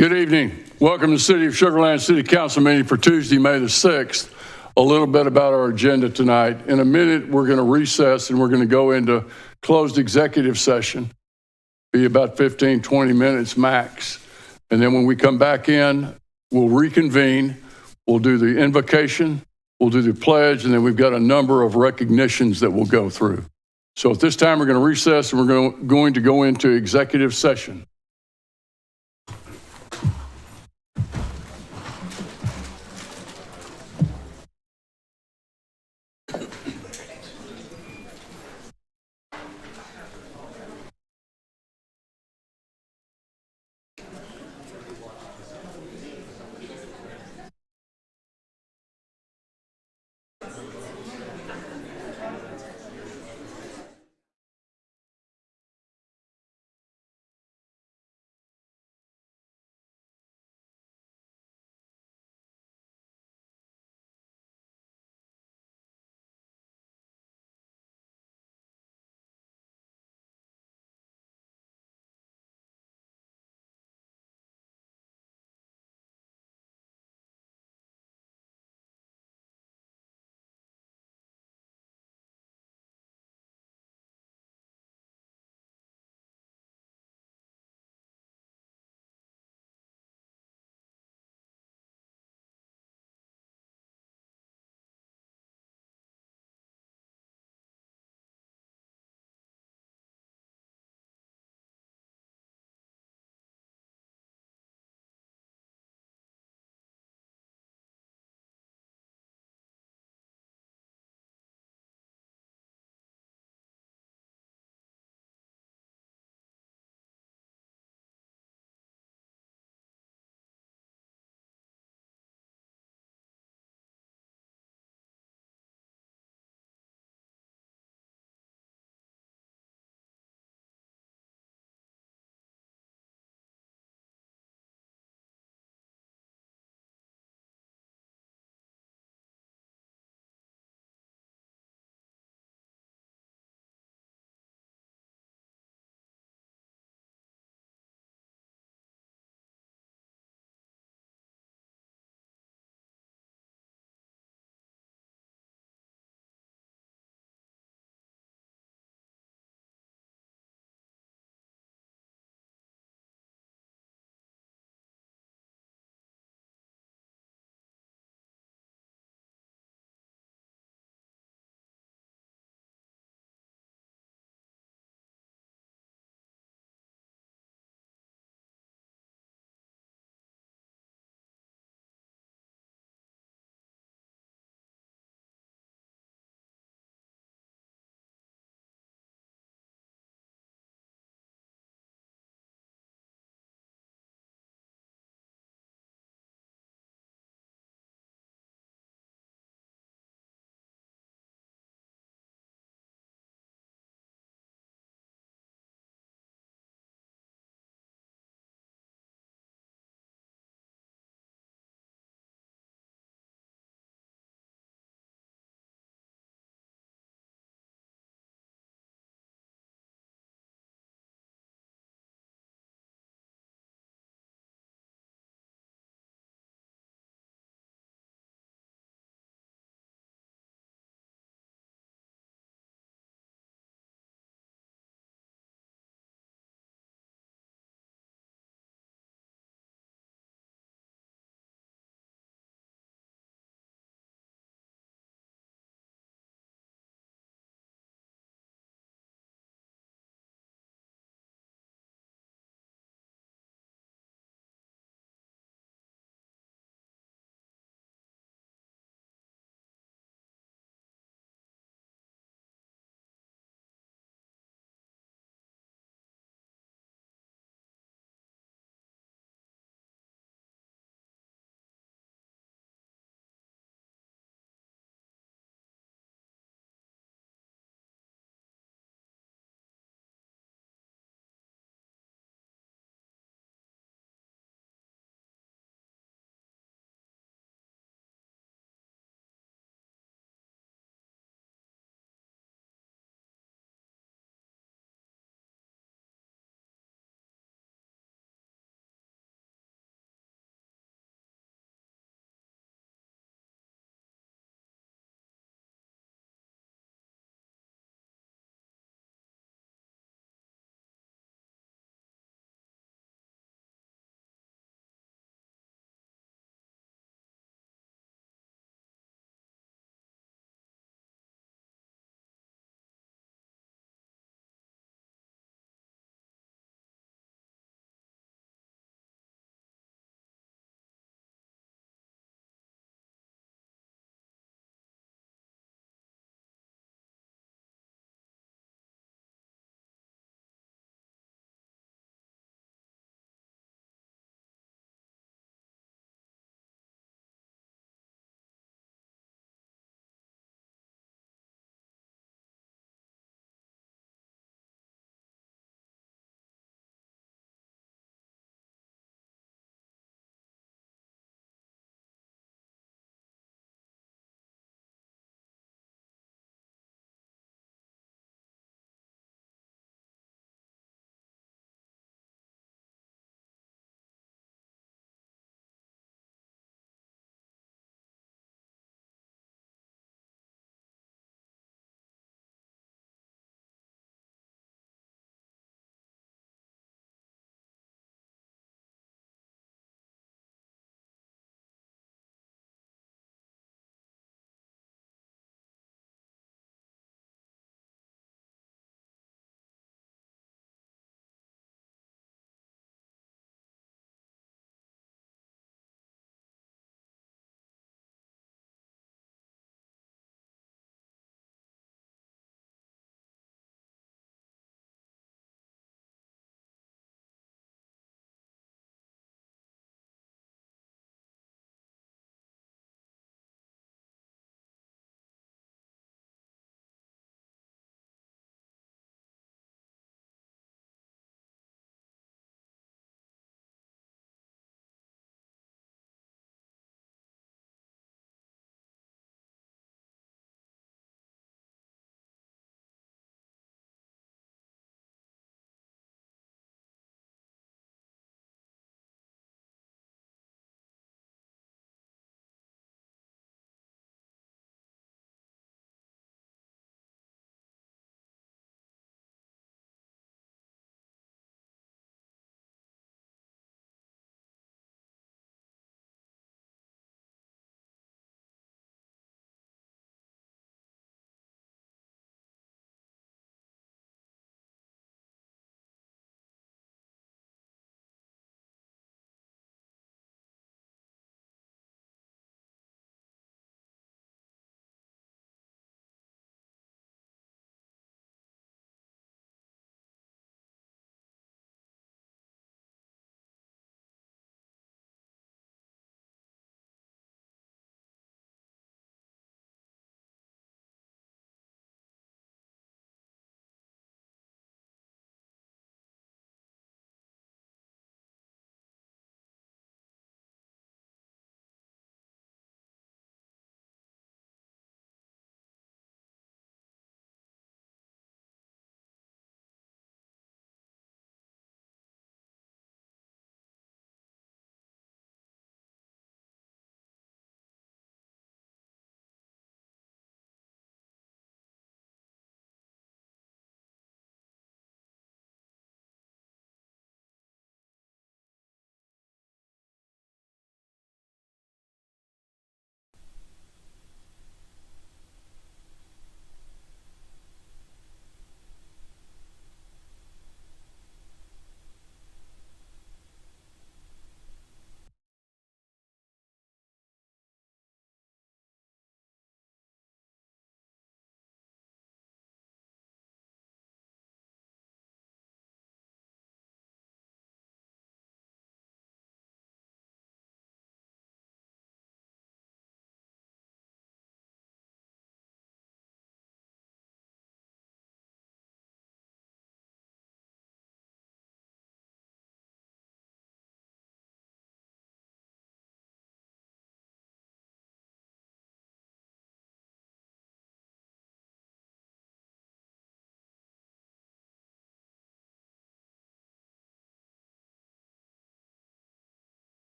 Good evening. Welcome to the City of Sugar Land City Council meeting for Tuesday, May the 6th. A little bit about our agenda tonight. In a minute, we're going to recess and we're going to go into closed executive session. Be about 15, 20 minutes max. And then when we come back in, we'll reconvene. We'll do the invocation, we'll do the pledge, and then we've got a number of recognitions that we'll go through. So at this time, we're going to recess and we're going to go into executive session.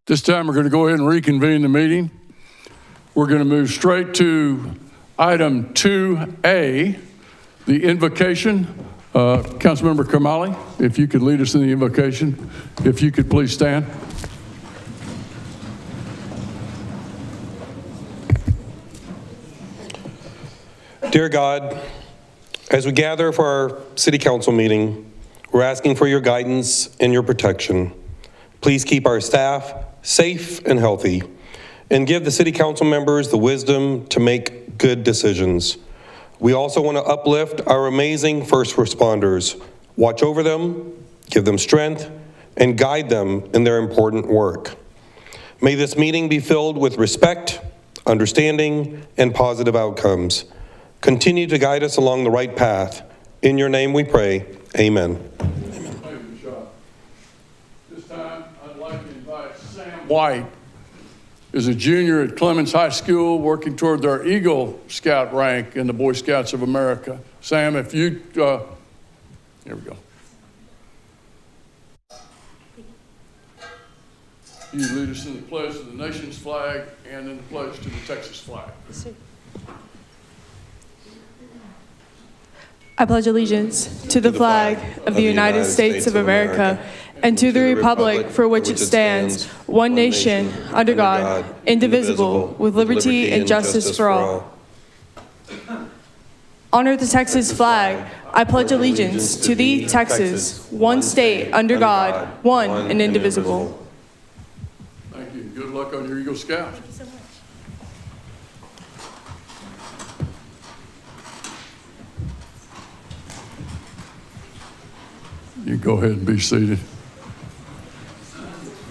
This time we're going to go ahead and reconvene the meeting. We're going to move straight to item 2A, the invocation. Councilmember Kamali, if you could lead us in the invocation. If you could please stand. Dear God, as we gather for our city council meeting, we're asking for your guidance and your protection. Please keep our staff safe and healthy, and give the city council members the wisdom to make good decisions. We also want to uplift our amazing first responders, watch over them, give them strength, and guide them in their important work. May this meeting be filled with respect, understanding, and positive outcomes. Continue to guide us along the right path. In your name we pray, amen. Thank you, Sean. This time, I'd like to invite Sam White, is a junior at Clemens High School working toward their Eagle Scout rank in the Boy Scouts of America. Sam, if you, here we go. You lead us in the pledge to the nation's flag and in the pledge to the Texas flag. Yes, sir. I pledge allegiance to the flag of the United States of America and to the republic for which it stands, one nation, under God, indivisible, with liberty and justice for all. Honor the Texas flag. I pledge allegiance to thee, Texas, one state, under God, one and indivisible. Thank you. Good luck on your Eagle Scout. Thank you so much. You go ahead and be seated.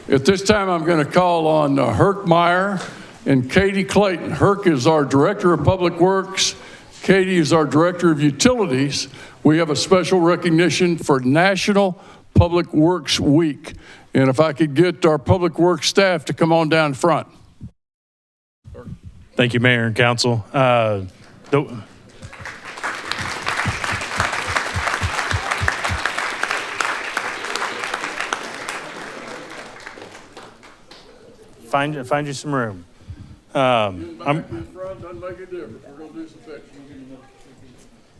At this time, I'm going to call on Herc Meyer and Katie Clayton. Herc is our Director of Public Works. Katie is our Director of Utilities. We have a special recognition for National Public Works Week. And if I could get our Public Works staff to come on down front. Thank you, Mayor and Council. Find you some room.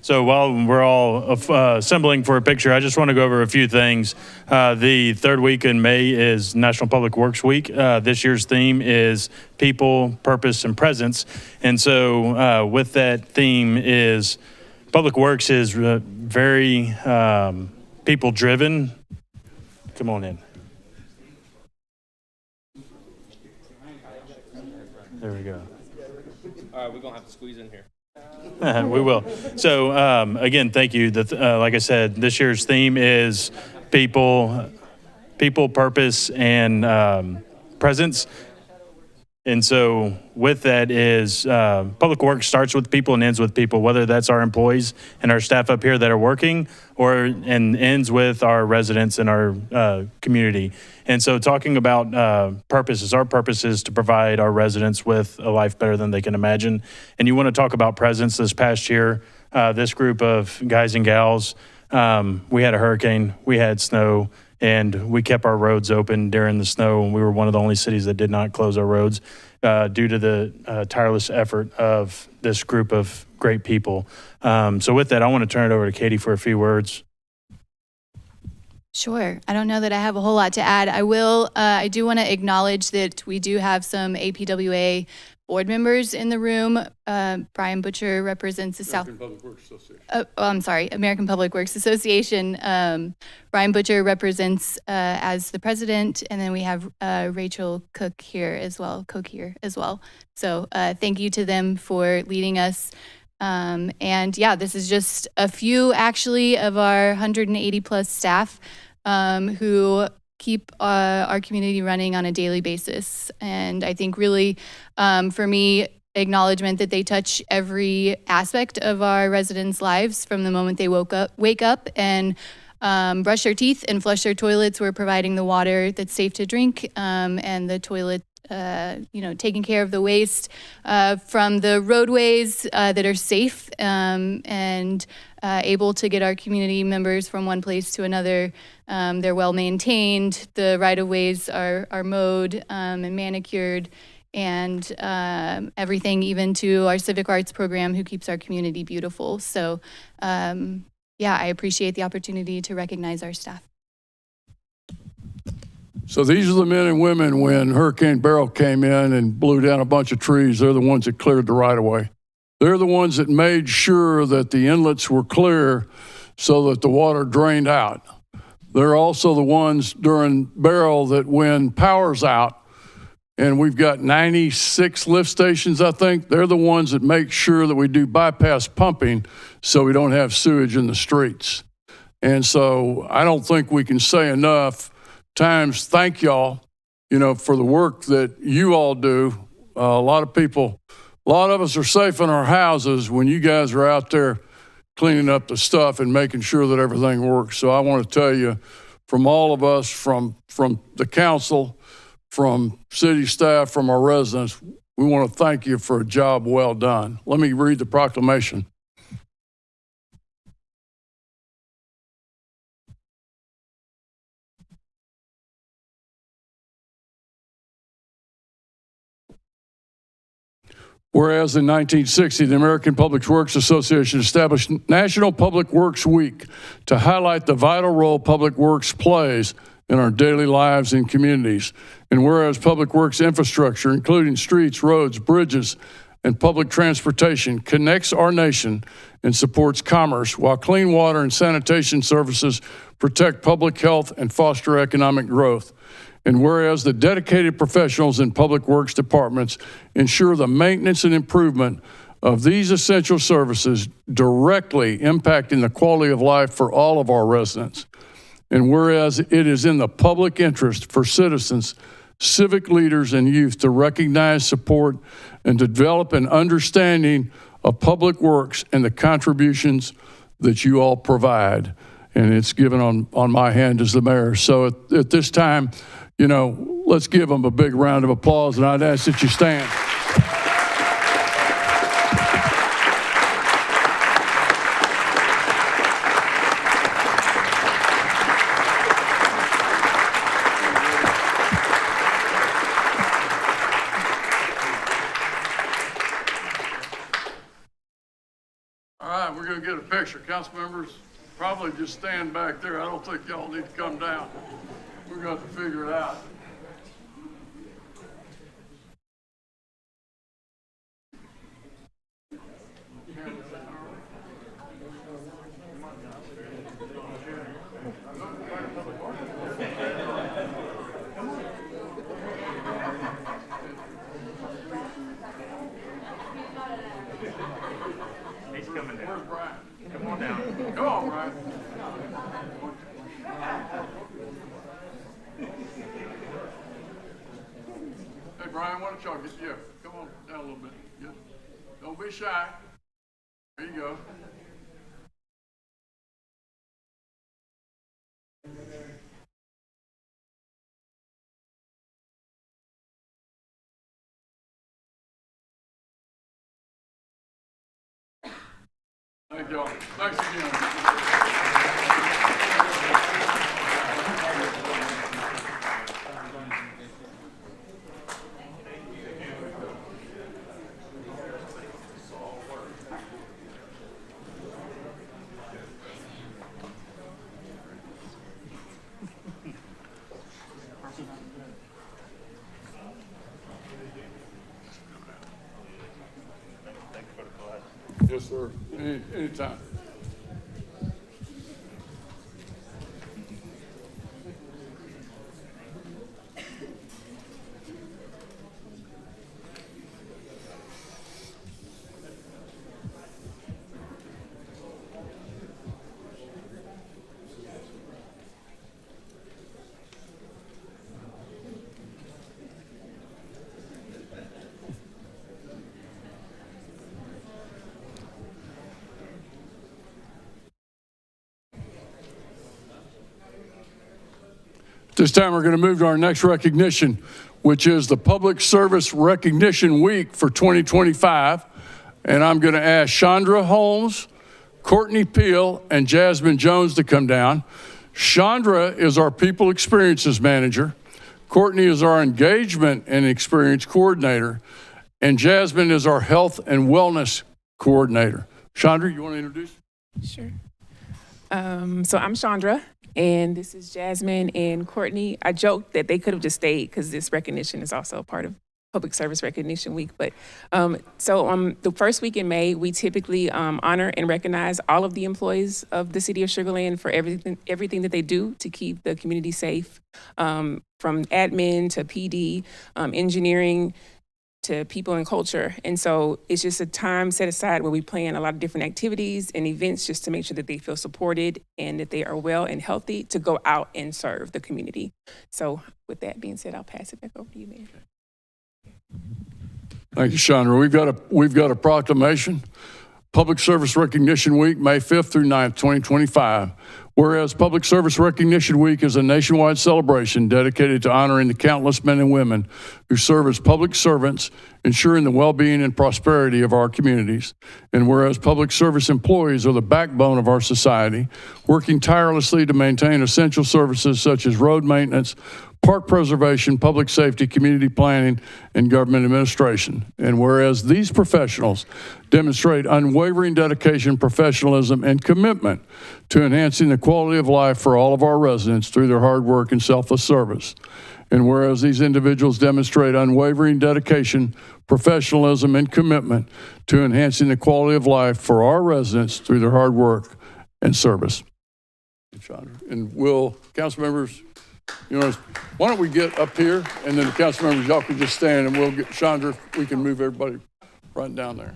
So while we're all assembling for a picture, I just want to go over a few things. The third week in May is National Public Works Week. This year's theme is people, purpose, and presence. And so with that theme is Public Works is very people-driven. Come on in. There we go. All right, we're going to have to squeeze in here. We will. So again, thank you. Like I said, this year's theme is people, purpose, and presence. And so with that is Public Works starts with people and ends with people, whether that's our employees and our staff up here that are working and ends with our residents and our community. And so talking about purposes, our purpose is to provide our residents with a life better than they can imagine. And you want to talk about presence. This past year, this group of guys and gals, we had a hurricane, we had snow, and we kept our roads open during the snow. And we were one of the only cities that did not close our roads due to the tireless effort of this group of great people. So with that, I want to turn it over to Katie for a few words. Sure. I don't know that I have a whole lot to add. I do want to acknowledge that we do have some APWA board members in the room. Brian Butcher represents the American Public Works Association. American Public Works Association. Brian Butcher represents as the president, and then we have Rachel Cook here as well. So thank you to them for leading us. And yeah, this is just a few actually of our 180 plus staff who keep our community running on a daily basis. And I think really, for me, acknowledgement that they touch every aspect of our residents' lives from the moment they wake up and brush their teeth and flush their toilets. We're providing the water that's safe to drink and the toilet, taking care of the waste from the roadways that are safe and able to get our community members from one place to another. They're well maintained. The right-of-ways are mowed and manicured, and everything even to our civic arts program who keeps our community beautiful. So yeah, I appreciate the opportunity to recognize our staff. So these are the men and women when Hurricane Beryl came in and blew down a bunch of trees. They're the ones that cleared the right-of-way. They're the ones that made sure that the inlets were clear so that the water drained out. They're also the ones during Beryl that when power's out, and we've got 96 lift stations, I think, they're the ones that make sure that we do bypass pumping so we don't have sewage in the streets. And so I don't think we can say enough times thank y'all, for the work that you all do. A lot of us are safe in our houses when you guys are out there cleaning up the stuff and making sure that everything works. So I want to tell you, from all of us, from the council, from city staff, from our residents, we want to thank you for a job well done. Let me read the proclamation. Whereas in 1960, the American Public Works Association established National Public Works Week to highlight the vital role public works plays in our daily lives and communities. And whereas public works infrastructure, including streets, roads, bridges, and public transportation, connects our nation and supports commerce, while clean water and sanitation services protect public health and foster economic growth. And whereas the dedicated professionals in public works departments ensure the maintenance and improvement of these essential services, directly impacting the quality of life for all of our residents. And whereas it is in the public interest for citizens, civic leaders, and youth to recognize, support, and develop an understanding of public works and the contributions that you all provide. And it's given on my hand as the mayor. So at this time, let's give them a big round of applause, and I'd ask that you stand. All right, we're going to get a picture. Council members, probably just stand back there. I don't think y'all need to come down. We're going to have to figure it out. He's coming down. Where's Brian? Come on down. Come on, Brian. Hey, Brian, why don't y'all come on down a little bit. Yeah. Don't be shy. There you go. Thank y'all. Thanks again. Yes, sir. Anytime. This time we're going to move to our next recognition, which is the Public Service Recognition Week for 2025. And I'm going to ask Chandra Holmes, Courtney Peel and Jasmine Jones to come down. Chandra is our People Experiences Manager. Courtney is our Engagement and Experience Coordinator. And Jasmine is our Health and Wellness Coordinator. Chandra, you want to introduce? Sure. So I'm Chandra, and this is Jasmine and Courtney. I joked that they could have just stayed because this recognition is also a part of Public Service Recognition Week. But the first week in May, we typically honor and recognize all of the employees of the City of Sugar Land for everything that they do to keep the community safe, from admin to PD, engineering, to people and culture. And so it's just a time set aside where we plan a lot of different activities and events just to make sure that they feel supported and that they are well and healthy to go out and serve the community. So with that being said, I'll pass it back over to you, Mayor. Thank you, Chandra. We've got a proclamation. Public Service Recognition Week, May 5th through 9th, 2025. Whereas Public Service Recognition Week is a nationwide celebration dedicated to honoring the countless men and women who serve as public servants, ensuring the well-being and prosperity of our communities. And whereas public service employees are the backbone of our society, working tirelessly to maintain essential services such as road maintenance, park preservation, public safety, community planning, and government administration. And whereas these professionals demonstrate unwavering dedication, professionalism, and commitment to enhancing the quality of life for all of our residents through their hard work and selfless service. And whereas these individuals demonstrate unwavering dedication, professionalism, and commitment to enhancing the quality of life for our residents through their hard work and service. And will council members, why don't we get up here, and then the council members, y'all can just stand, and we'll get Chandra, we can move everybody right down there.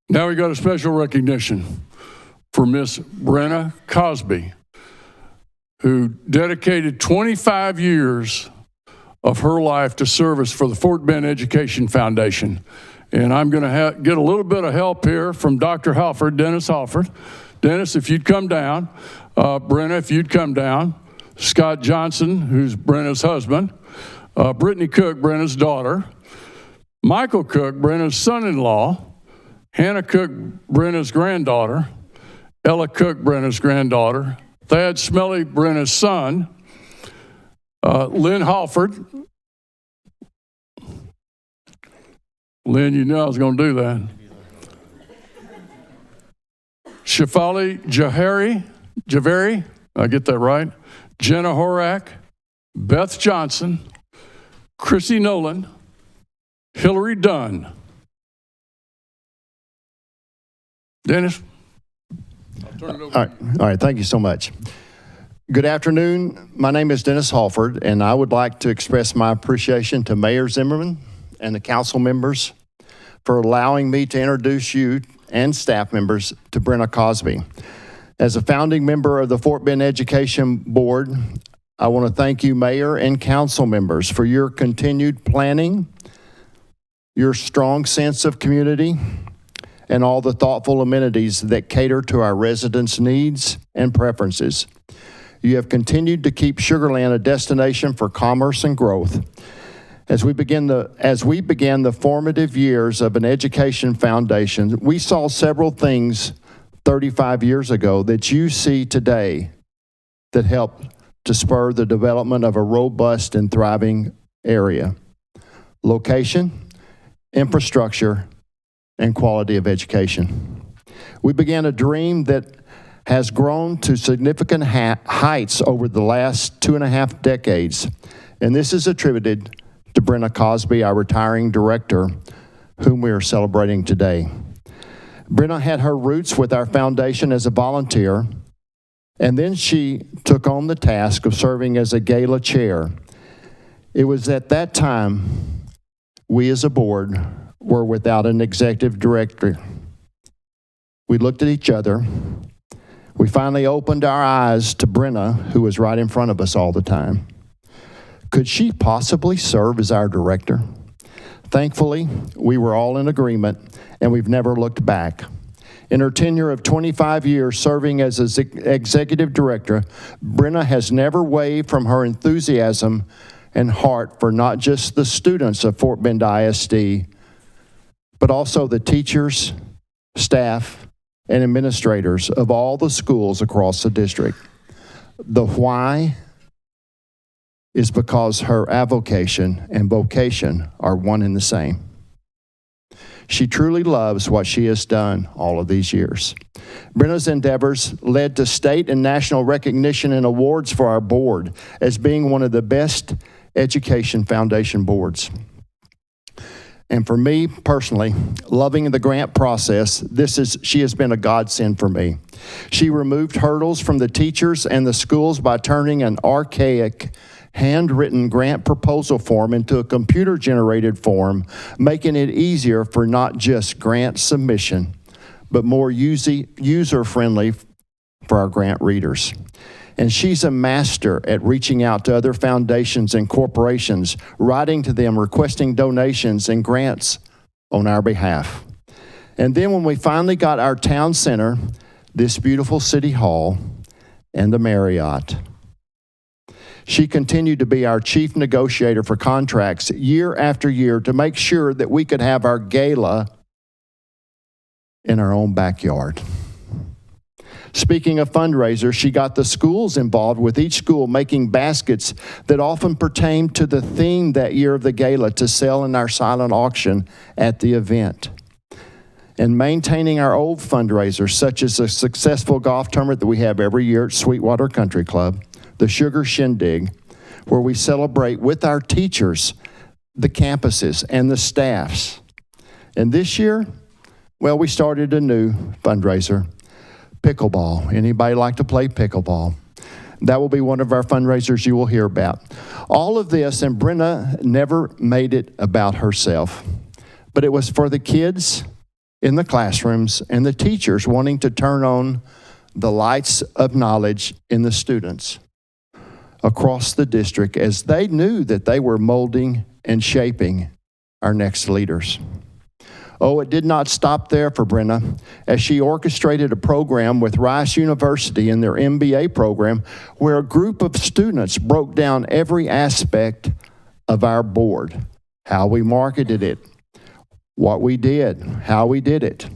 Now we got a special recognition for Miss Brenna Cosby, who dedicated 25 years of her life to service for the Fort Bend Education Foundation. And I'm going to get a little bit of help here from Dr. Halford, Dennis Halford. Dennis, if you'd come down. Brenna, if you'd come down. Scott Johnson, who's Brenna's husband. Brittany Cook, Brenna's daughter. Michael Cook, Brenna's son-in-law. Hannah Cook, Brenna's granddaughter. Ella Cook, Brenna's granddaughter. Thad Smelly, Brenna's son. Lynn Halford. Lynn, you knew I was going to do that. Shafali Javeri, I get that right. Jenna Horak, Beth Johnson, Chrissy Nolan, Hillary Dunn. Dennis? I'll turn it over. All right, thank you so much. Good afternoon. My name is Dennis Halford, and I would like to express my appreciation to Mayor Zimmerman and the council members for allowing me to introduce you and staff members to Brenna Cosby. As a founding member of the Fort Bend Education Board, I want to thank you, Mayor and council members, for your continued planning, your strong sense of community, and all the thoughtful amenities that cater to our residents' needs and preferences. You have continued to keep Sugar Land a destination for commerce and growth. As we began the formative years of an education foundation, we saw several things 35 years ago that you see today that helped to spur the development of a robust and thriving area. Location, infrastructure, and quality of education. We began a dream that has grown to significant heights over the last 2.5 decades, and this is attributed to Brenna Cosby, our retiring director, whom we are celebrating today. Brenna had her roots with our foundation as a volunteer, and then she took on the task of serving as a gala chair. It was at that time we as a board were without an executive director. We looked at each other. We finally opened our eyes to Brenna, who was right in front of us all the time. Could she possibly serve as our director? Thankfully, we were all in agreement, and we've never looked back. In her tenure of 25 years serving as executive director, Brenna has never wavered from her enthusiasm and heart for not just the students of Fort Bend ISD, but also the teachers, staff, and administrators of all the schools across the district. The why is because her avocation and vocation are one and the same. She truly loves what she has done all of these years. Brenna's endeavors led to state and national recognition and awards for our board as being one of the best education foundation boards. And for me personally, loving the grant process, she has been a godsend for me. She removed hurdles from the teachers and the schools by turning an archaic handwritten grant proposal form into a computer-generated form, making it easier for not just grant submission, but more user-friendly for our grant readers. And she's a master at reaching out to other foundations and corporations, writing to them, requesting donations and grants on our behalf. And then when we finally got our town center, this beautiful city hall, and the Marriott, she continued to be our chief negotiator for contracts year after year to make sure that we could have our gala in our own backyard. Speaking of fundraisers, she got the schools involved, with each school making baskets that often pertained to the theme that year of the gala to sell in our silent auction at the event. And maintaining our old fundraisers, such as the successful golf tournament that we have every year at Sweetwater Country Club, the Sugar Shindig, where we celebrate with our teachers, the campuses, and the staffs. And this year, well, we started a new fundraiser, pickleball. Anybody like to play pickleball? That will be one of our fundraisers you will hear about. All of this, and Brenna never made it about herself, but it was for the kids in the classrooms and the teachers wanting to turn on the lights of knowledge in the students across the district, as they knew that they were molding and shaping our next leaders. Oh, it did not stop there for Brenna, as she orchestrated a program with Rice University in their MBA program, where a group of students broke down every aspect of our board, how we marketed it, what we did, how we did it.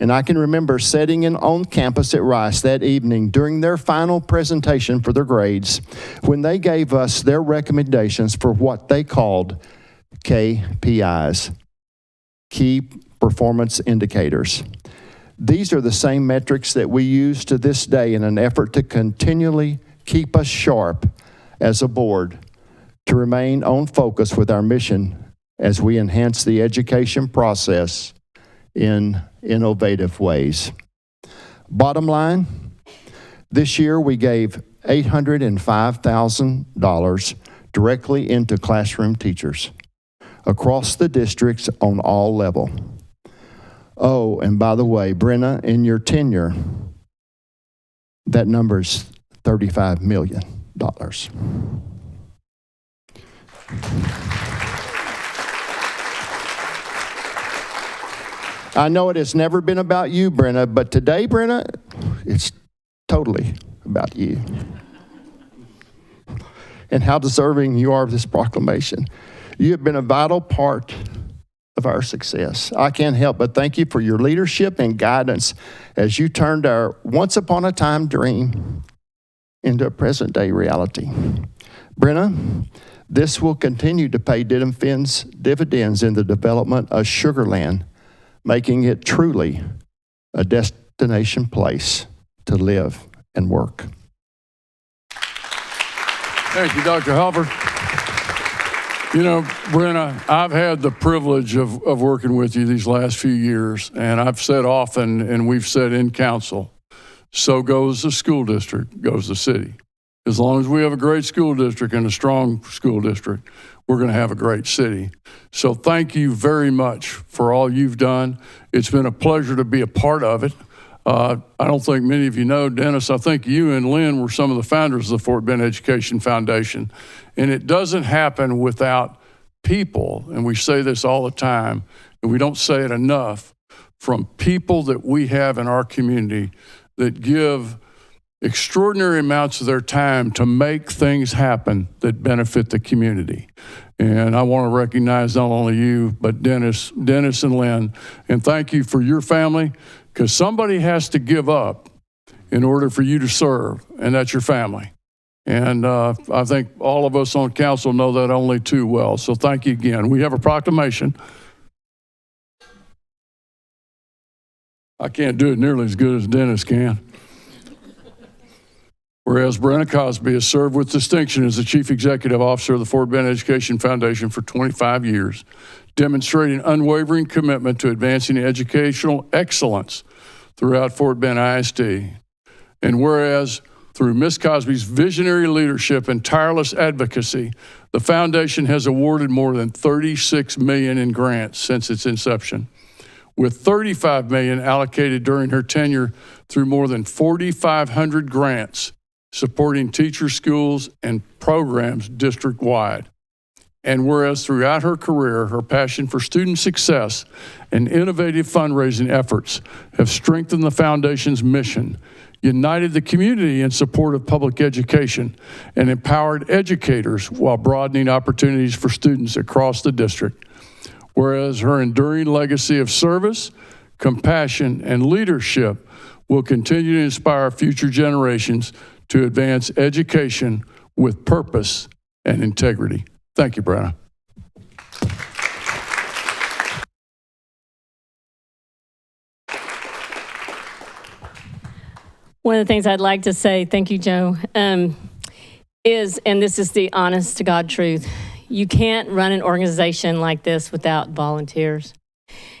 And I can remember sitting on campus at Rice that evening during their final presentation for their grades, when they gave us their recommendations for what they called KPIs, Key Performance Indicators. These are the same metrics that we use to this day in an effort to continually keep us sharp as a board, to remain on focus with our mission as we enhance the education process in innovative ways. Bottom line, this year we gave $805,000 directly into classroom teachers across the districts on all levels. Oh, and by the way, Brenna, in your tenure, that number is $35 million. I know it has never been about you, Brenna, but today, Brenna, it's totally about you. And how deserving you are of this proclamation. You have been a vital part of our success. I can't help but thank you for your leadership and guidance as you turned our once upon a time dream into a present day reality. Brenna, this will continue to pay dividends in the development of Sugar Land, making it truly a destination place to live and work. Thank you, Dr. Halford. You know, Brenna, I've had the privilege of working with you these last few years, and I've said often, and we've said in council, so goes the school district, goes the city. As long as we have a great school district and a strong school district, we're going to have a great city. So thank you very much for all you've done. It's been a pleasure to be a part of it. I don't think many of you know, Dennis, I think you and Lynn were some of the founders of the Fort Bend Education Foundation. And it doesn't happen without people, and we say this all the time, and we don't say it enough, from people that we have in our community that give extraordinary amounts of their time to make things happen that benefit the community. And I want to recognize not only you, but Dennis and Lynn, and thank you for your family, because somebody has to give up in order for you to serve, and that's your family. And I think all of us on council know that only too well. So thank you again. We have a proclamation. I can't do it nearly as good as Dennis can. Whereas Brenna Cosby has served with distinction as the Chief Executive Officer of the Fort Bend Education Foundation for 25 years, demonstrating unwavering commitment to advancing educational excellence throughout Fort Bend ISD. And whereas through Ms. Cosby's visionary leadership and tireless advocacy, the foundation has awarded more than $36 million in grants since its inception, with $35 million allocated during her tenure through more than 4,500 grants supporting teacher schools and programs district-wide. And whereas throughout her career, her passion for student success and innovative fundraising efforts have strengthened the foundation's mission, united the community in support of public education, and empowered educators while broadening opportunities for students across the district. Whereas her enduring legacy of service, compassion, and leadership will continue to inspire future generations to advance education with purpose and integrity. Thank you, Brenna. One of the things I'd like to say, thank you, Joe, is, and this is the honest to God truth, you can't run an organization like this without volunteers.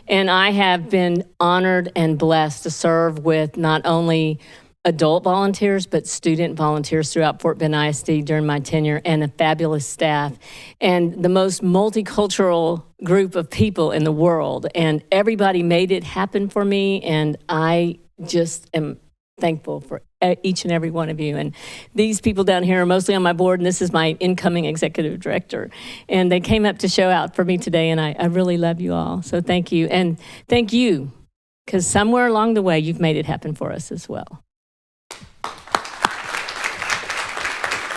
And I have been honored and blessed to serve with not only adult volunteers, but student volunteers throughout Fort Bend ISD during my tenure, and a fabulous staff, and the most multicultural group of people in the world. And everybody made it happen for me, and I just am thankful for each and every one of you. And these people down here are mostly on my board, and this is my incoming executive director. And they came up to show out for me today, and I really love you all. So thank you. And thank you, because somewhere along the way, you've made it happen for us as well.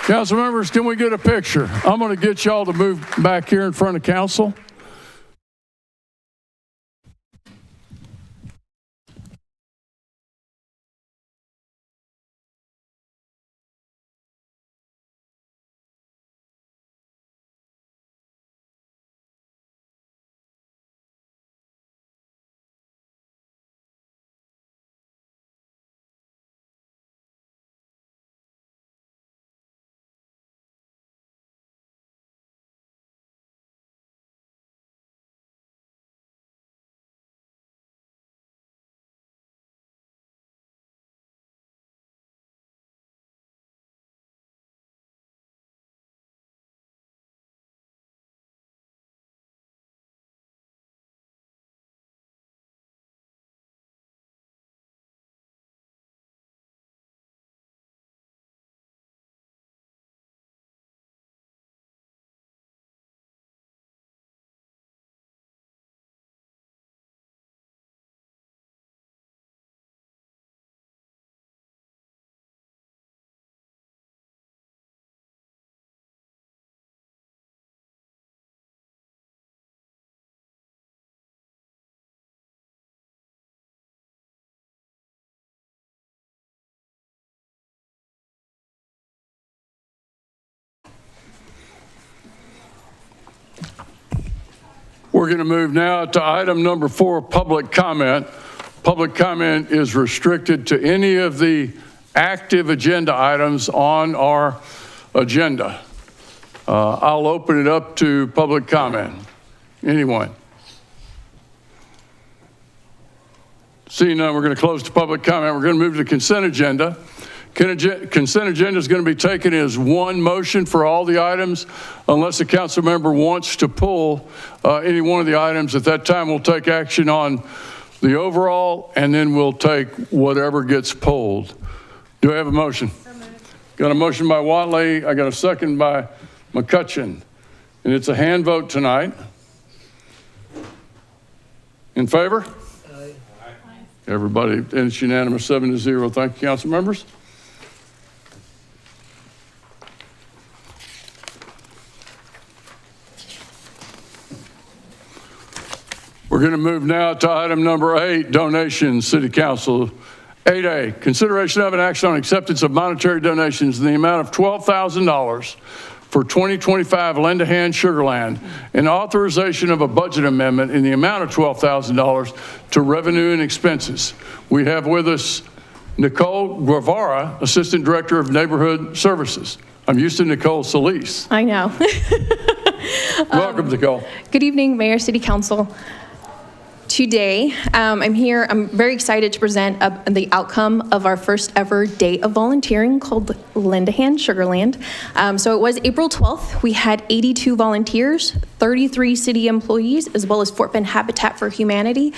Council members, can we get a picture? I'm going to get y'all to move back here in front of council. We're going to move now to item number 4, public comment. public comment is restricted to any of the active agenda items on our agenda. I'll open it up to public comment. Anyone? Seeing none, we're going to close the public comment. We're going to move to the consent agenda. Consent agenda is going to be taken as one motion for all the items unless a council member wants to pull any one of the items. At that time, we'll take action on the overall, and then we'll take whatever gets pulled. Do I have a motion? Got a motion by Watley. I got a second by McCutcheon. And it's a hand vote tonight. In favor? Aye. Everybody, and it's unanimous, 7-0. Thank you, council members. We're going to move now to item number 8, donations, City Council. 8A, consideration of an action on acceptance of monetary donations in the amount of $12,000 for 2025 Lend a Hand Sugarland, and authorization of a budget amendment in the amount of $12,000 to revenue and expenses. We have with us Nicole Guevara, Assistant Director of Neighborhood Services. I'm used to Nicole Solis. I know. Welcome, Nicole. Good evening, Mayor, City Council. Today, I'm here, I'm very excited to present the outcome of our first ever day of volunteering called Lend a Hand Sugarland. So it was April 12th. We had 82 volunteers, 33 city employees, as well as Fort Bend Habitat for Humanity,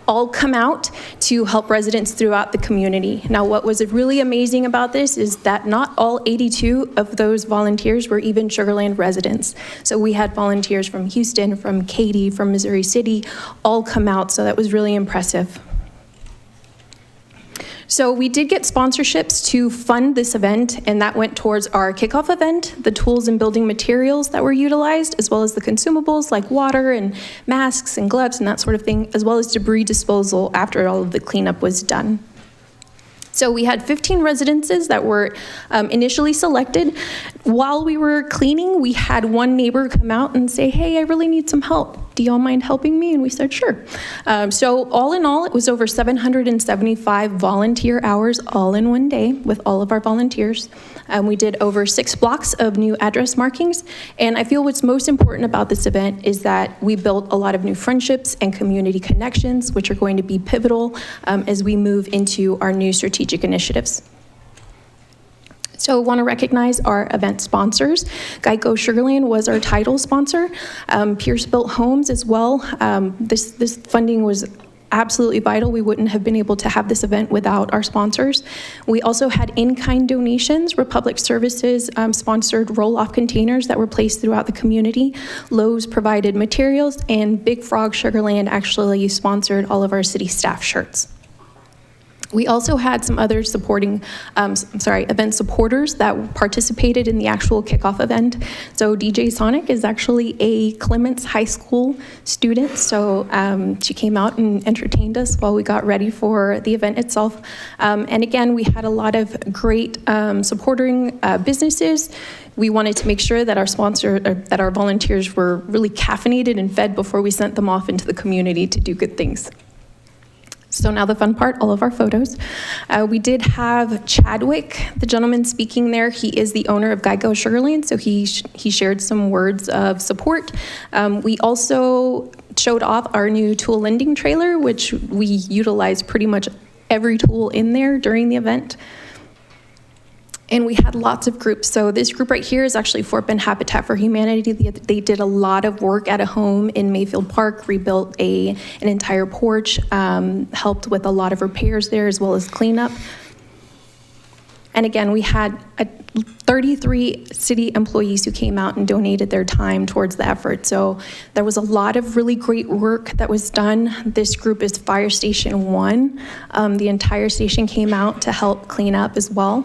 all come out to help residents throughout the community. Now, what was really amazing about this is that not all 82 of those volunteers were even Sugarland residents. So we had volunteers from Houston, from Katy, from Missouri City, all come out, so that was really impressive. So we did get sponsorships to fund this event, and that went towards our kickoff event, the tools and building materials that were utilized, as well as the consumables like water and masks and gloves and that sort of thing, as well as debris disposal after all of the cleanup was done. So we had 15 residences that were initially selected. While we were cleaning, we had one neighbor come out and say, "Hey, I really need some help. Do y'all mind helping me?" And we said, "Sure." So all in all, it was over 775 volunteer hours all in one day with all of our volunteers. We did over 6 blocks of new address markings. And I feel what's most important about this event is that we built a lot of new friendships and community connections, which are going to be pivotal as we move into our new strategic initiatives. So I want to recognize our event sponsors. Geico Sugarland was our title sponsor. Pierce Built Homes as well. This funding was absolutely vital. We wouldn't have been able to have this event without our sponsors. We also had in-kind donations. Republic Services sponsored roll-off containers that were placed throughout the community. Lowe's provided materials, and Big Frog Sugarland actually sponsored all of our city staff shirts. We also had some other supporting, event supporters that participated in the actual kickoff event. So DJ Sonic is actually a Clements High School student. So she came out and entertained us while we got ready for the event itself. And again, we had a lot of great supporting businesses. We wanted to make sure that that our volunteers were really caffeinated and fed before we sent them off into the community to do good things. So now the fun part, all of our photos. We did have Chadwick, the gentleman speaking there. He is the owner of Geico Sugarland, so he shared some words of support. We also showed off our new tool lending trailer, which we utilized pretty much every tool in there during the event. And we had lots of groups. So this group right here is actually Fort Bend Habitat for Humanity. They did a lot of work at a home in Mayfield Park, rebuilt an entire porch, helped with a lot of repairs there as well as cleanup. And again, we had 33 city employees who came out and donated their time towards the effort. So there was a lot of really great work that was done. This group is Fire Station 1. The entire station came out to help clean up as well.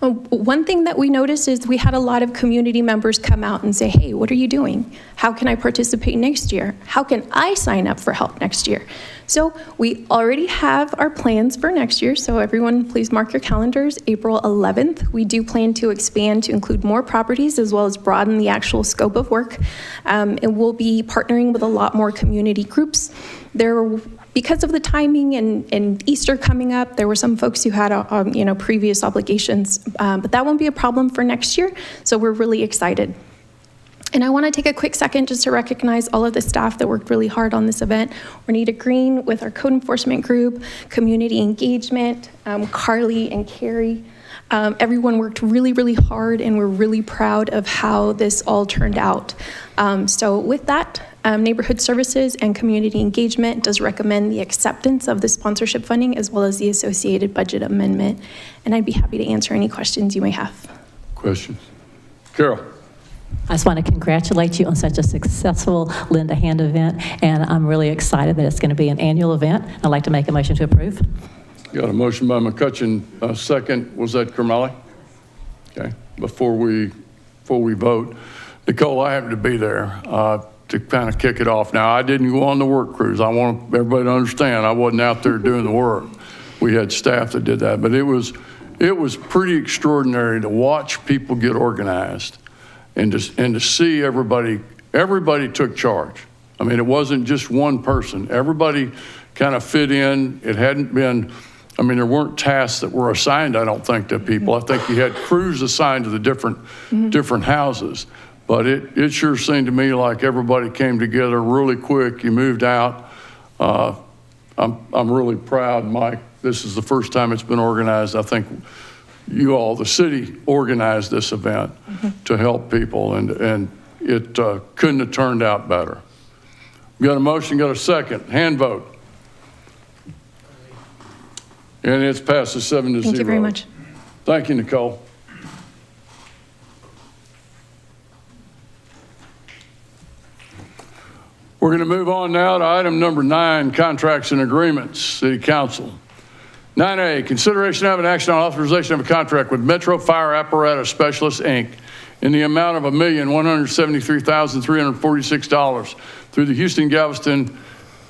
One thing that we noticed is we had a lot of community members come out and say, hey, what are you doing? How can I participate next year? How can I sign up for help next year? So we already have our plans for next year, so everyone please mark your calendars. April 11th, we do plan to expand to include more properties as well as broaden the actual scope of work. And we'll be partnering with a lot more community groups. Because of the timing and Easter coming up, there were some folks who had previous obligations, but that won't be a problem for next year, so we're really excited. And I want to take a quick second just to recognize all of the staff that worked really hard on this event. Juanita Green with our code enforcement group, community engagement, Carly and Carrie. Everyone worked really, really hard, and we're really proud of how this all turned out. So with that, Neighborhood Services and Community Engagement does recommend the acceptance of the sponsorship funding as well as the associated budget amendment. And I'd be happy to answer any questions you may have. Questions? Carol? I just want to congratulate you on such a successful Lend a Hand event, and I'm really excited that it's going to be an annual event. I'd like to make a motion to approve. Got a motion by McCutcheon, second. Was that Kermally? Okay. Before we vote, Nicole, I happened to be there to kind of kick it off. Now, I didn't go on the work cruise. I want everybody to understand I wasn't out there doing the work. We had staff that did that, but it was pretty extraordinary to watch people get organized and to see everybody took charge. I mean, it wasn't just one person. Everybody kind of fit in. It hadn't been, I mean, there weren't tasks that were assigned, I don't think, to people. I think you had crews assigned to the different houses. But it sure seemed to me like everybody came together really quick. You moved out. I'm really proud, Mike. This is the first time it's been organized. I think you all, the city, organized this event to help people, and it couldn't have turned out better. Got a motion, got a second. Hand vote. And it's passes 7-0. Thank you very much. Thank you, Nicole. We're going to move on now to item number 9, contracts and agreements, City Council. 9A, consideration of an action on authorization of a contract with Metro Fire Apparatus Specialists, Inc. in the amount of $1,173,346 through the Houston-Galveston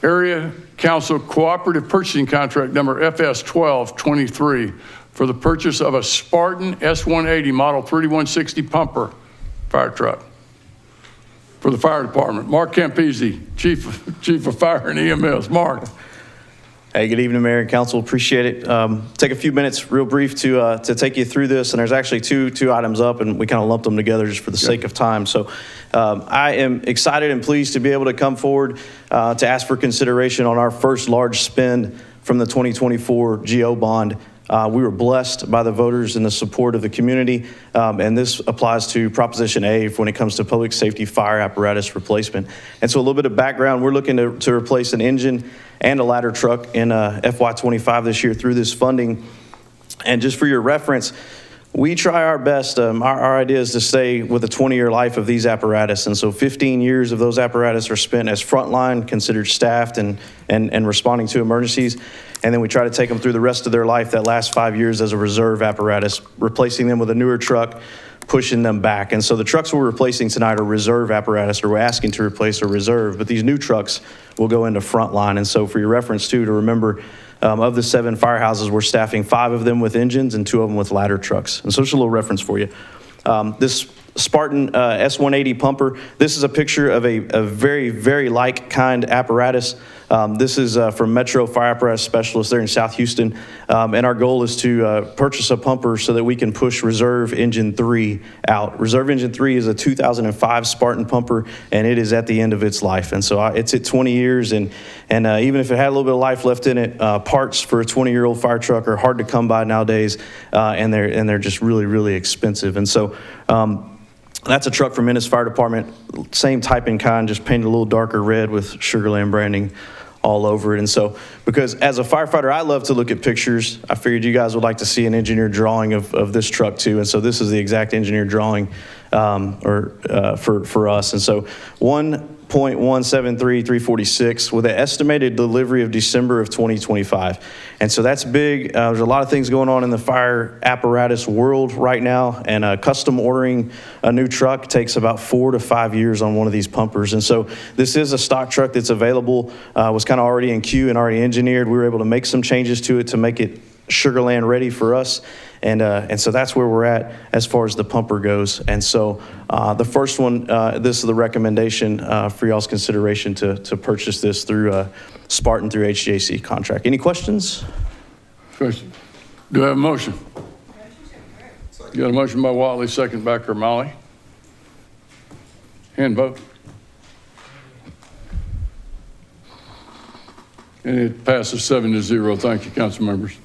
Area Council Cooperative Purchasing Contract number FS1223 for the purchase of a Spartan S180 Model 3160 pumper fire truck for the fire department. Mark Campisi, Chief of Fire and EMS. Mark. Hey, good evening, Mayor and Council. Appreciate it. Take a few minutes, real brief, to take you through this. And there's actually two items up, and we kind of lumped them together just for the sake of time. So I am excited and pleased to be able to come forward to ask for consideration on our first large spend from the 2024 GO bond. We were blessed by the voters and the support of the community, and this applies to Proposition A when it comes to public safety fire apparatus replacement. And so a little bit of background, we're looking to replace an engine and a ladder truck in FY25 this year through this funding. And just for your reference, we try our best. Our idea is to stay with the 20-year life of these apparatus. And so 15 years of those apparatus are spent as frontline, considered staffed and responding to emergencies. And then we try to take them through the rest of their life, that last 5 years, as a reserve apparatus, replacing them with a newer truck, pushing them back. And so the trucks we're replacing tonight are reserve apparatus, or we're asking to replace a reserve, but these new trucks will go into frontline. And so for your reference too, to remember, of the 7 firehouses, we're staffing 5 of them with engines and 2 of them with ladder trucks. And so just a little reference for you. This Spartan S180 pumper, this is a picture of a very, very like kind apparatus. This is from Metro Fire Apparatus Specialists there in South Houston. And our goal is to purchase a pumper so that we can push Reserve Engine 3 out. Reserve Engine 3 is a 2005 Spartan pumper, and it is at the end of its life. And so it's at 20 years, and even if it had a little bit of life left in it, parts for a 20-year-old fire truck are hard to come by nowadays, and they're just really, really expensive. And so that's a truck from Ennis Fire Department, same type and kind, just painted a little darker red with Sugar Land branding all over it. And so, because as a firefighter, I love to look at pictures, I figured you guys would like to see an engineered drawing of this truck too. And so this is the exact engineered drawing for us. And so 1.5 $6.173346 with an estimated delivery of December of 2025. And so that's big. There's a lot of things going on in the fire apparatus world right now, and custom ordering a new truck takes about 4 to 5 years on one of these pumpers. And so this is a stock truck that's available, was kind of already in queue and already engineered. We were able to make some changes to it to make it Sugar Land ready for us. And so that's where we're at as far as the pumper goes. And so the first one, this is the recommendation for y'all's consideration to purchase this through Spartan through HGAC contract. Any questions? Question. Do I have a motion? You got a motion by Watley, second by Kermally. Hand vote. And it passes 7-0. Thank you, council members.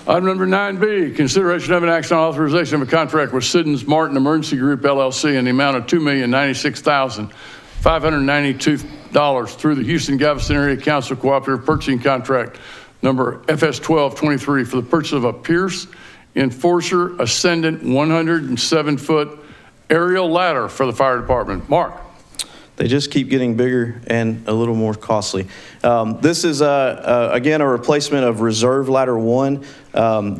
Item number 9B, consideration of an action on authorization of a contract with Siddons Martin Emergency Group LLC in the amount of $2,096,592 through the Houston Galveston Area Council Cooperative Purchasing Contract number FS1223 for the purchase of a Pierce Enforcer Ascendant 107-foot aerial ladder for the fire department. Mark. They just keep getting bigger and a little more costly. This is, again, a replacement of Reserve Ladder 1.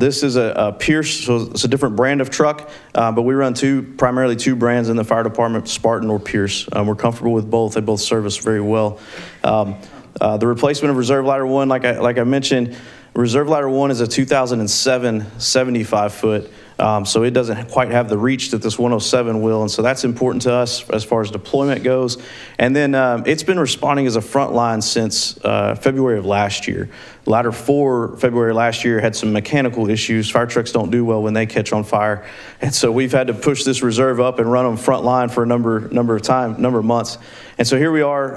This is a Pierce, so it's a different brand of truck, but we run primarily two brands in the fire department, Spartan or Pierce. We're comfortable with both. They both serve us very well. The replacement of Reserve Ladder 1, like I mentioned, Reserve Ladder 1 is a 2007 75-foot. So it doesn't quite have the reach that this 107 will, and so that's important to us as far as deployment goes. And then it's been responding as a front line since February of last year. Ladder 4, February last year, had some mechanical issues. Fire trucks don't do well when they catch on fire, and so we've had to push this reserve up and run them front line for a number of months. And so here we are.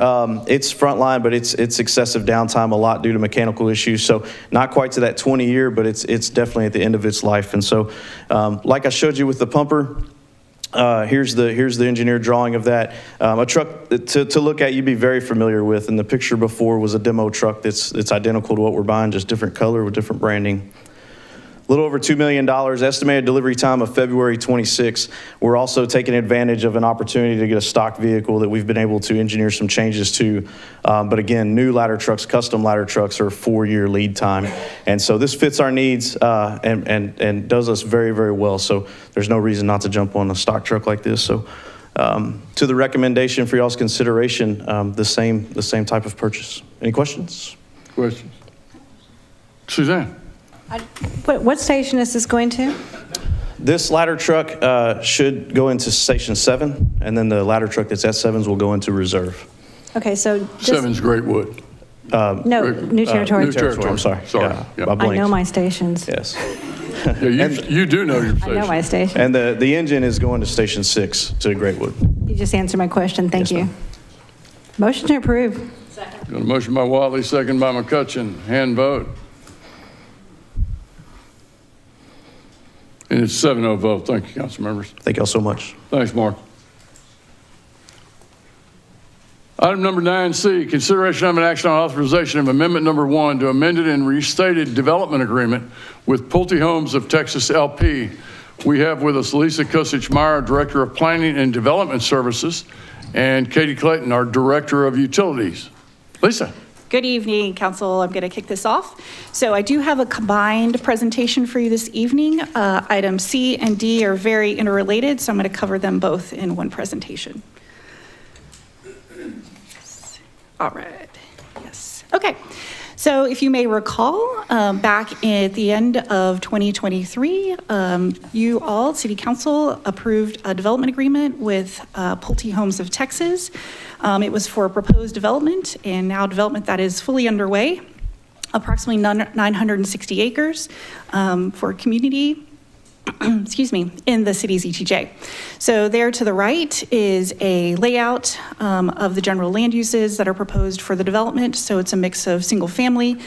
It's front line, but it's excessive downtime a lot due to mechanical issues. So not quite to that 20-year, but it's definitely at the end of its life. And so, like I showed you with the pumper, here's the engineered drawing of that. A truck to look at, you'd be very familiar with. And the picture before was a demo truck that's identical to what we're buying, just different color with different branding. A little over $2 million, estimated delivery time of February 26. We're also taking advantage of an opportunity to get a stock vehicle that we've been able to engineer some changes to. But again, new ladder trucks, custom ladder trucks are a 4-year lead time. And so this fits our needs and does us very, very well. So there's no reason not to jump on a stock truck like this. So to the recommendation for y'all's consideration, the same type of purchase. Any questions? Questions? Suzanne. What station is this going to? This ladder truck should go into Station 7, and then the ladder truck that's at 7's will go into Reserve. Okay, so just, 7's Greatwood. no, New Territory. New Territory, I'm sorry. Sorry. Yeah, I know my stations. Yes. Yeah, you do know your I station. know my station. And the engine is going to Station 6 to Greatwood. You just answered my question. Thank you. ma'am. Motion to approve. Got a motion by Watley, second by McCutcheon. Hand vote. And it's 7-0 vote. Thank you, council members. Thank y'all so much. Thanks, Mark. Item number 9C, consideration of an action on authorization of amendment number 1 to amended and restated development agreement with Pulte Homes of Texas LP. We have with us Lisa Kusich-Meyer, Director of Planning and Development Services, and Katie Clayton, our Director of Utilities. Lisa. Good evening, Council. I'm going to kick this off. So I do have a combined presentation for you this evening. Item C and D are very interrelated, so I'm going to cover them both in one presentation. All right. Yes. Okay. So if you may recall, back at the end of 2023, you all, City Council, approved a development agreement with Pulte Homes of Texas. It was for proposed development and now development that is fully underway, approximately 960 acres for community, excuse me, in the city's ETJ. So there to the right is a layout of the general land uses that are proposed for the development. So it's a mix of single family,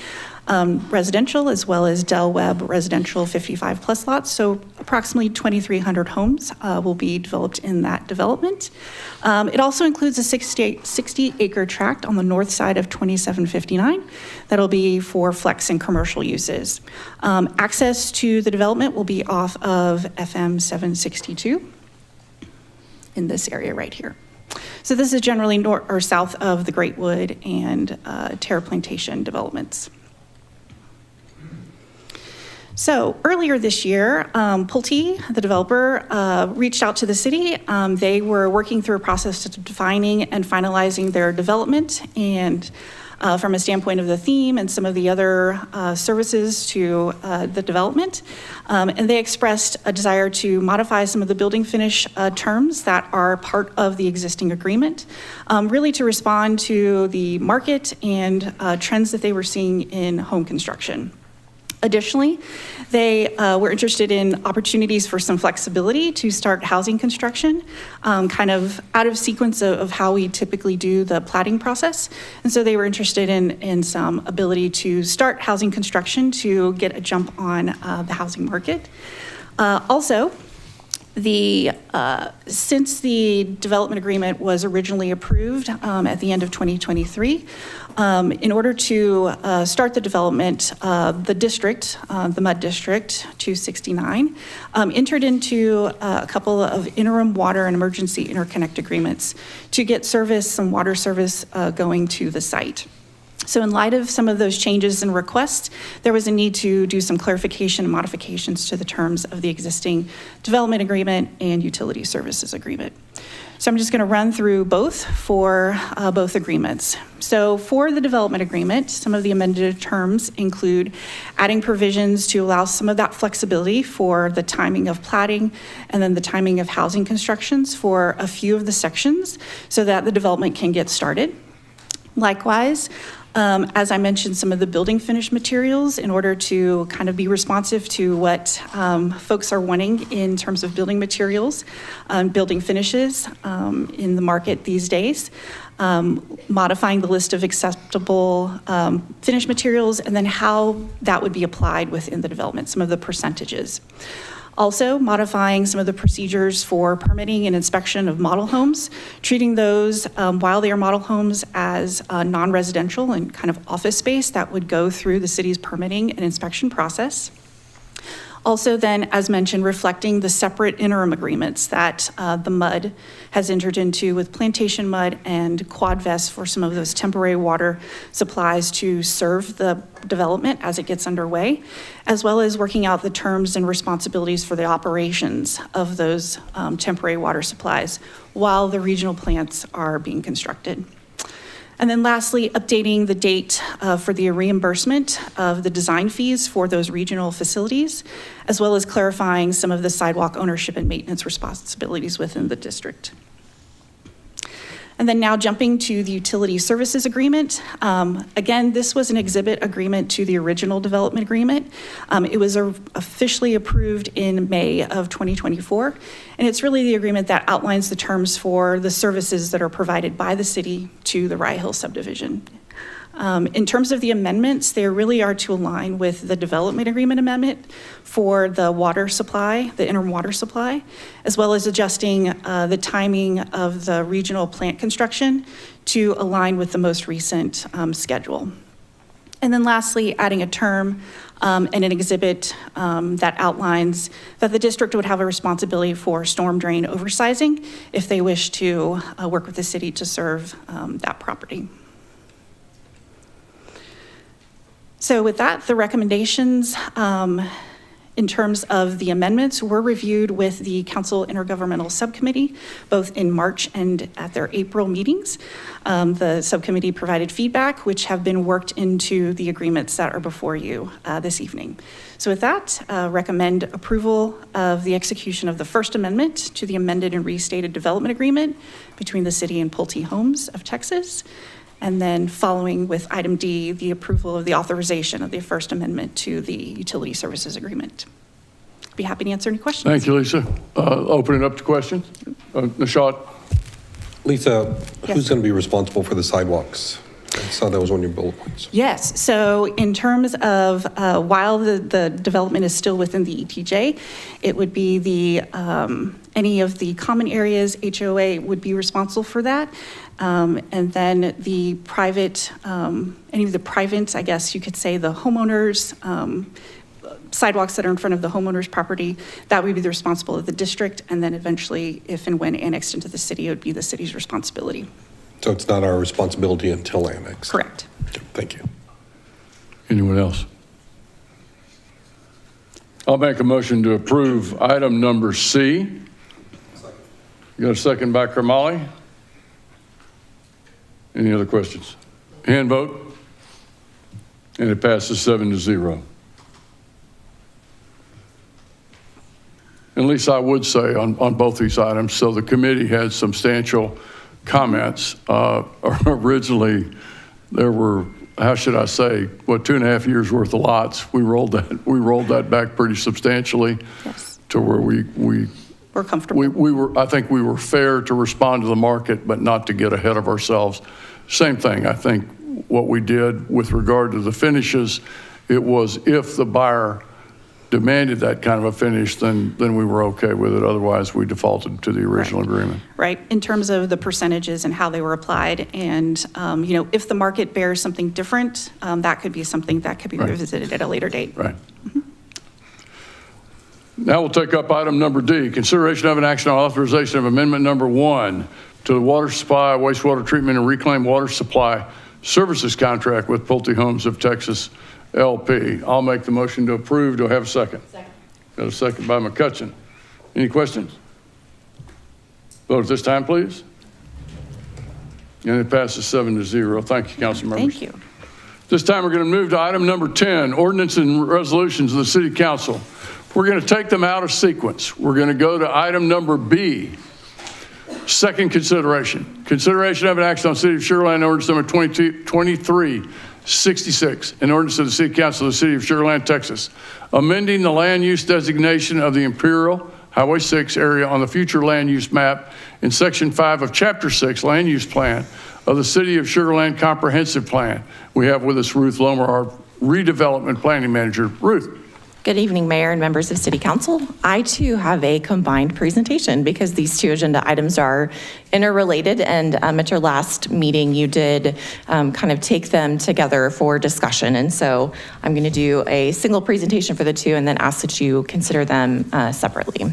residential, as well as Del Webb residential 55 plus lots. So approximately 2,300 homes will be developed in that development. It also includes a 60 acre tract on the north side of 2759 that'll be for flex and commercial uses. Access to the development will be off of FM 762 in this area right here. So this is generally north or south of the Great Wood and Terra Plantation developments. So earlier this year, Pulte, the developer, reached out to the city. They were working through a process of defining and finalizing their development, and from a standpoint of the theme and some of the other services to the development. And they expressed a desire to modify some of the building finish terms that are part of the existing agreement, really to respond to the market and trends that they were seeing in home construction. Additionally, they were interested in opportunities for some flexibility to start housing construction, kind of out of sequence of how we typically do the platting process. And so they were interested in some ability to start housing construction to get a jump on the housing market. Also, since the development agreement was originally approved at the end of 2023, in order to start the development, the district, the MUD District 269, entered into a couple of interim water and emergency interconnect agreements to get some water service going to the site. So in light of some of those changes and requests, there was a need to do some clarification and modifications to the terms of the existing development agreement and utility services agreement. So I'm just going to run through both for both agreements. So for the development agreement, some of the amended terms include adding provisions to allow some of that flexibility for the timing of platting and then the timing of housing constructions for a few of the sections so that the development can get started. Likewise, as I mentioned, some of the building finish materials in order to kind of be responsive to what folks are wanting in terms of building materials, building finishes in the market these days, modifying the list of acceptable finish materials, and then how that would be applied within the development, some of the percentages. Also, modifying some of the procedures for permitting and inspection of model homes, treating those while they are model homes as non-residential and kind of office space that would go through the city's permitting and inspection process. Also then, as mentioned, reflecting the separate interim agreements that the MUD has entered into with Plantation MUD and Quadvest for some of those temporary water supplies to serve the development as it gets underway, as well as working out the terms and responsibilities for the operations of those temporary water supplies while the regional plants are being constructed. And then lastly, updating the date for the reimbursement of the design fees for those regional facilities, as well as clarifying some of the sidewalk ownership and maintenance responsibilities within the district. And then now jumping to the utility services agreement. Again, this was an exhibit agreement to the original development agreement. It was officially approved in May of 2024. And it's really the agreement that outlines the terms for the services that are provided by the city to the Rye Hill subdivision. In terms of the amendments, they really are to align with the development agreement amendment for the water supply, the interim water supply, as well as adjusting the timing of the regional plant construction to align with the most recent schedule. And then lastly, adding a term and an exhibit that outlines that the district would have a responsibility for storm drain oversizing if they wish to work with the city to serve that property. So with that, the recommendations in terms of the amendments were reviewed with the Council Intergovernmental Subcommittee, both in March and at their April meetings. The subcommittee provided feedback, which have been worked into the agreements that are before you this evening. So with that, recommend approval of the execution of the First Amendment to the amended and restated development agreement between the city and Pulte Homes of Texas. And then following with item D, the approval of the authorization of the First Amendment to the utility services agreement. Be happy to answer any questions. Thank you, Lisa. Open it up to questions. Nishat? Lisa, Yes. who's going to be responsible for the sidewalks? I saw that was one of your bullet points. Yes, so in terms of while the development is still within the ETJ, it would be the any of the common areas, HOA would be responsible for that. And then the private, any of the private, I guess you could say the homeowners, sidewalks that are in front of the homeowner's property, that would be the responsibility of the district, and then eventually, if and when annexed into the city, it would be the city's responsibility. So it's not our responsibility until annexed? Correct. Okay, thank you. Anyone else? I'll make a motion to approve item number C. You got a second by Karmali? Any other questions? Hand vote? And it passes 7-0. At least I would say on both these items, so the committee had substantial comments. Originally, there were, how should I say, 2.5 years worth of lots. We rolled that back pretty substantially. Yes. To where we We're comfortable. I think we were fair to respond to the market, but not to get ahead of ourselves. Same thing, I think what we did with regard to the finishes, it was if the buyer demanded that kind of a finish, then we were okay with it. Otherwise, we defaulted to the original agreement. Right, in terms of the percentages and how they were applied. And, if the market bears something different, that could be something that could be revisited at a later date. Right. Now we'll take up item number D, consideration of an action on authorization of amendment number 1 to the water supply, wastewater treatment, and reclaimed water supply services contract with Pulte Homes of Texas LP. I'll make the motion to approve. Do I have a second? Second. Got a second by McCutcheon. Any questions? Vote at this time, please. And it passes 7-0. Thank you, council members. Thank you. This time we're going to move to item number 10, ordinance and resolutions of the City Council. We're going to take them out of sequence. We're going to go to item number B, second consideration. Consideration of an action on City of Sugar Land ordinance number 2366, an ordinance of the City Council of the City of Sugar Land, Texas, amending the land use designation of the Imperial Highway 6 area on the future land use map in Section 5 of Chapter 6 Land Use Plan of the City of Sugar Land Comprehensive Plan. We have with us Ruth Lomer, our redevelopment planning manager. Ruth. Good evening, Mayor and members of City Council. I too have a combined presentation because these two agenda items are interrelated, and at your last meeting you did kind of take them together for discussion, and so I'm going to do a single presentation for the two and then ask that you consider them separately.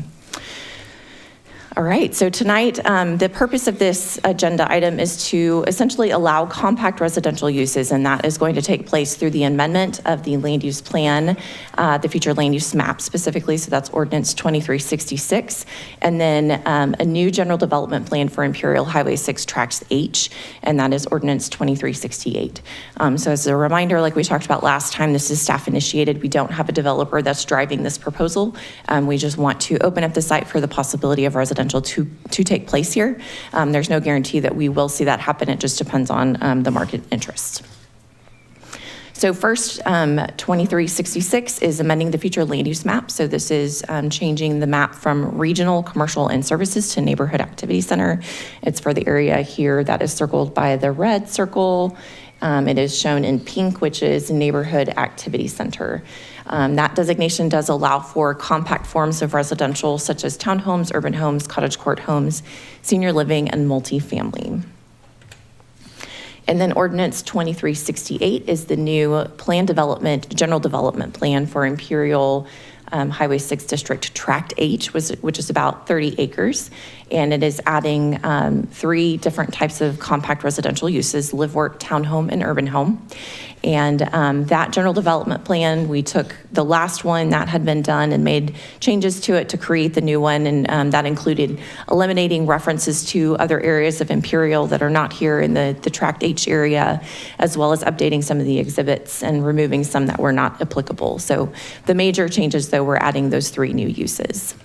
All right, so tonight, the purpose of this agenda item is to essentially allow compact residential uses, and that is going to take place through the amendment of the land use plan, the future land use map specifically, so that's ordinance 2366, and then a new general development plan for Imperial Highway 6 Tract H, and that is ordinance 2368. So as a reminder, like we talked about last time, this is staff initiated. We don't have a developer that's driving this proposal. We just want to open up the site for the possibility of residential to take place here. There's no guarantee that we will see that happen. It just depends on the market interest. So first, 2366 is amending the future land use map. So this is changing the map from regional, commercial, and services to neighborhood activity center. It's for the area here that is circled by the red circle. It is shown in pink, which is neighborhood activity center. That designation does allow for compact forms of residential, such as townhomes, urban homes, cottage court homes, senior living, and multifamily. And then Ordinance 2368 is the new general development plan for Imperial Highway 6 District Tract H, which is about 30 acres. And it is adding 3 different types of compact residential uses: live, work, townhome, and urban home. And that general development plan, we took the last one that had been done and made changes to it to create the new one. And that included eliminating references to other areas of Imperial that are not here in the Tract H area, as well as updating some of the exhibits and removing some that were not applicable. So the major changes, though, were adding those 3 new uses.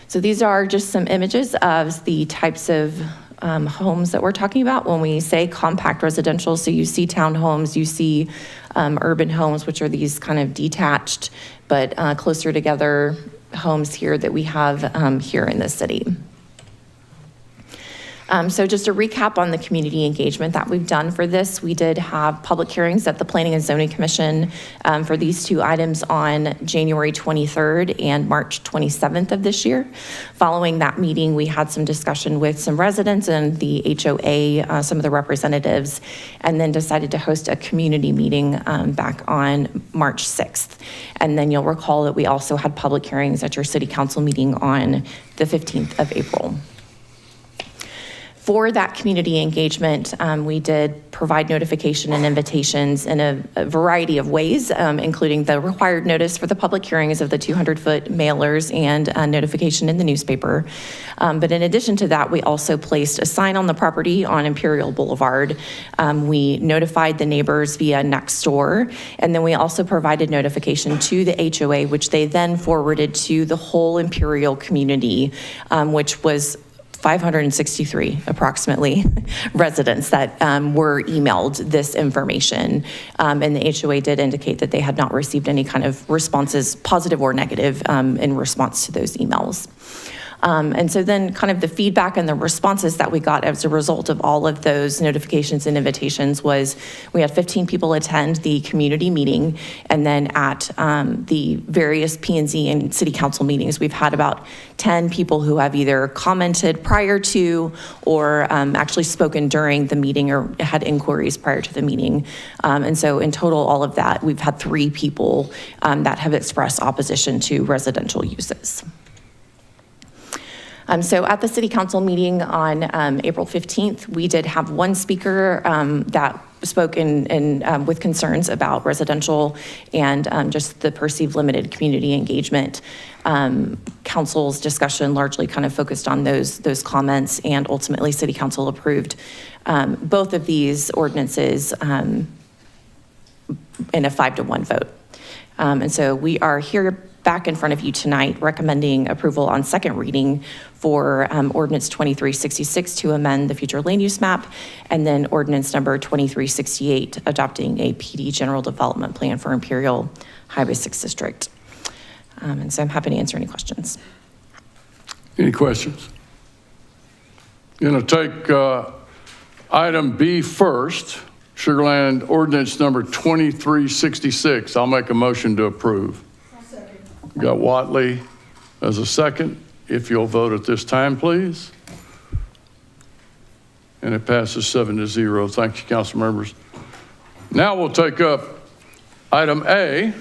So these are just some images of the types of homes that we're talking about when we say compact residential. So you see townhomes, you see urban homes, which are these kind of detached but closer together homes here that we have here in the city. So just a recap on the community engagement that we've done for this. We did have public hearings at the Planning and Zoning Commission for these two items on January 23rd and March 27th of this year. Following that meeting, we had some discussion with some residents and the HOA, some of the representatives, and then decided to host a community meeting back on March 6th. And then you'll recall that we also had public hearings at your city council meeting on the 15th of April. For that community engagement, we did provide notification and invitations in a variety of ways, including the required notice for the public hearings of the 200-foot mailers and notification in the newspaper. But in addition to that, we also placed a sign on the property on Imperial Boulevard. We notified the neighbors via Nextdoor, and then we also provided notification to the HOA, which they then forwarded to the whole Imperial community, which was 563 approximately residents that were emailed this information. And the HOA did indicate that they had not received any kind of responses, positive or negative, in response to those emails. And so then kind of the feedback and the responses that we got as a result of all of those notifications and invitations was we had 15 people attend the community meeting, and then at the various P&Z and city council meetings, we've had about 10 people who have either commented prior to or actually spoken during the meeting or had inquiries prior to the meeting. And so in total, all of that, we've had 3 people that have expressed opposition to residential uses. So at the city council meeting on April 15th, we did have one speaker that spoke with concerns about residential and just the perceived limited community engagement. Council's discussion largely kind of focused on those comments, and ultimately city council approved both of these ordinances in a 5-to-1 vote. And so we are here back in front of you tonight recommending approval on second reading for ordinance 2366 to amend the future land use map, and then ordinance number 2368 adopting a PD general development plan for Imperial Highway 6 district. And so I'm happy to answer any questions. Any questions? Going to take item B first, Sugar Land ordinance number 2366. I'll make a motion to approve. Got Watley as a second. If you'll vote at this time, please. And it passes 7-0. Thank you, council members. Now we'll take up item A.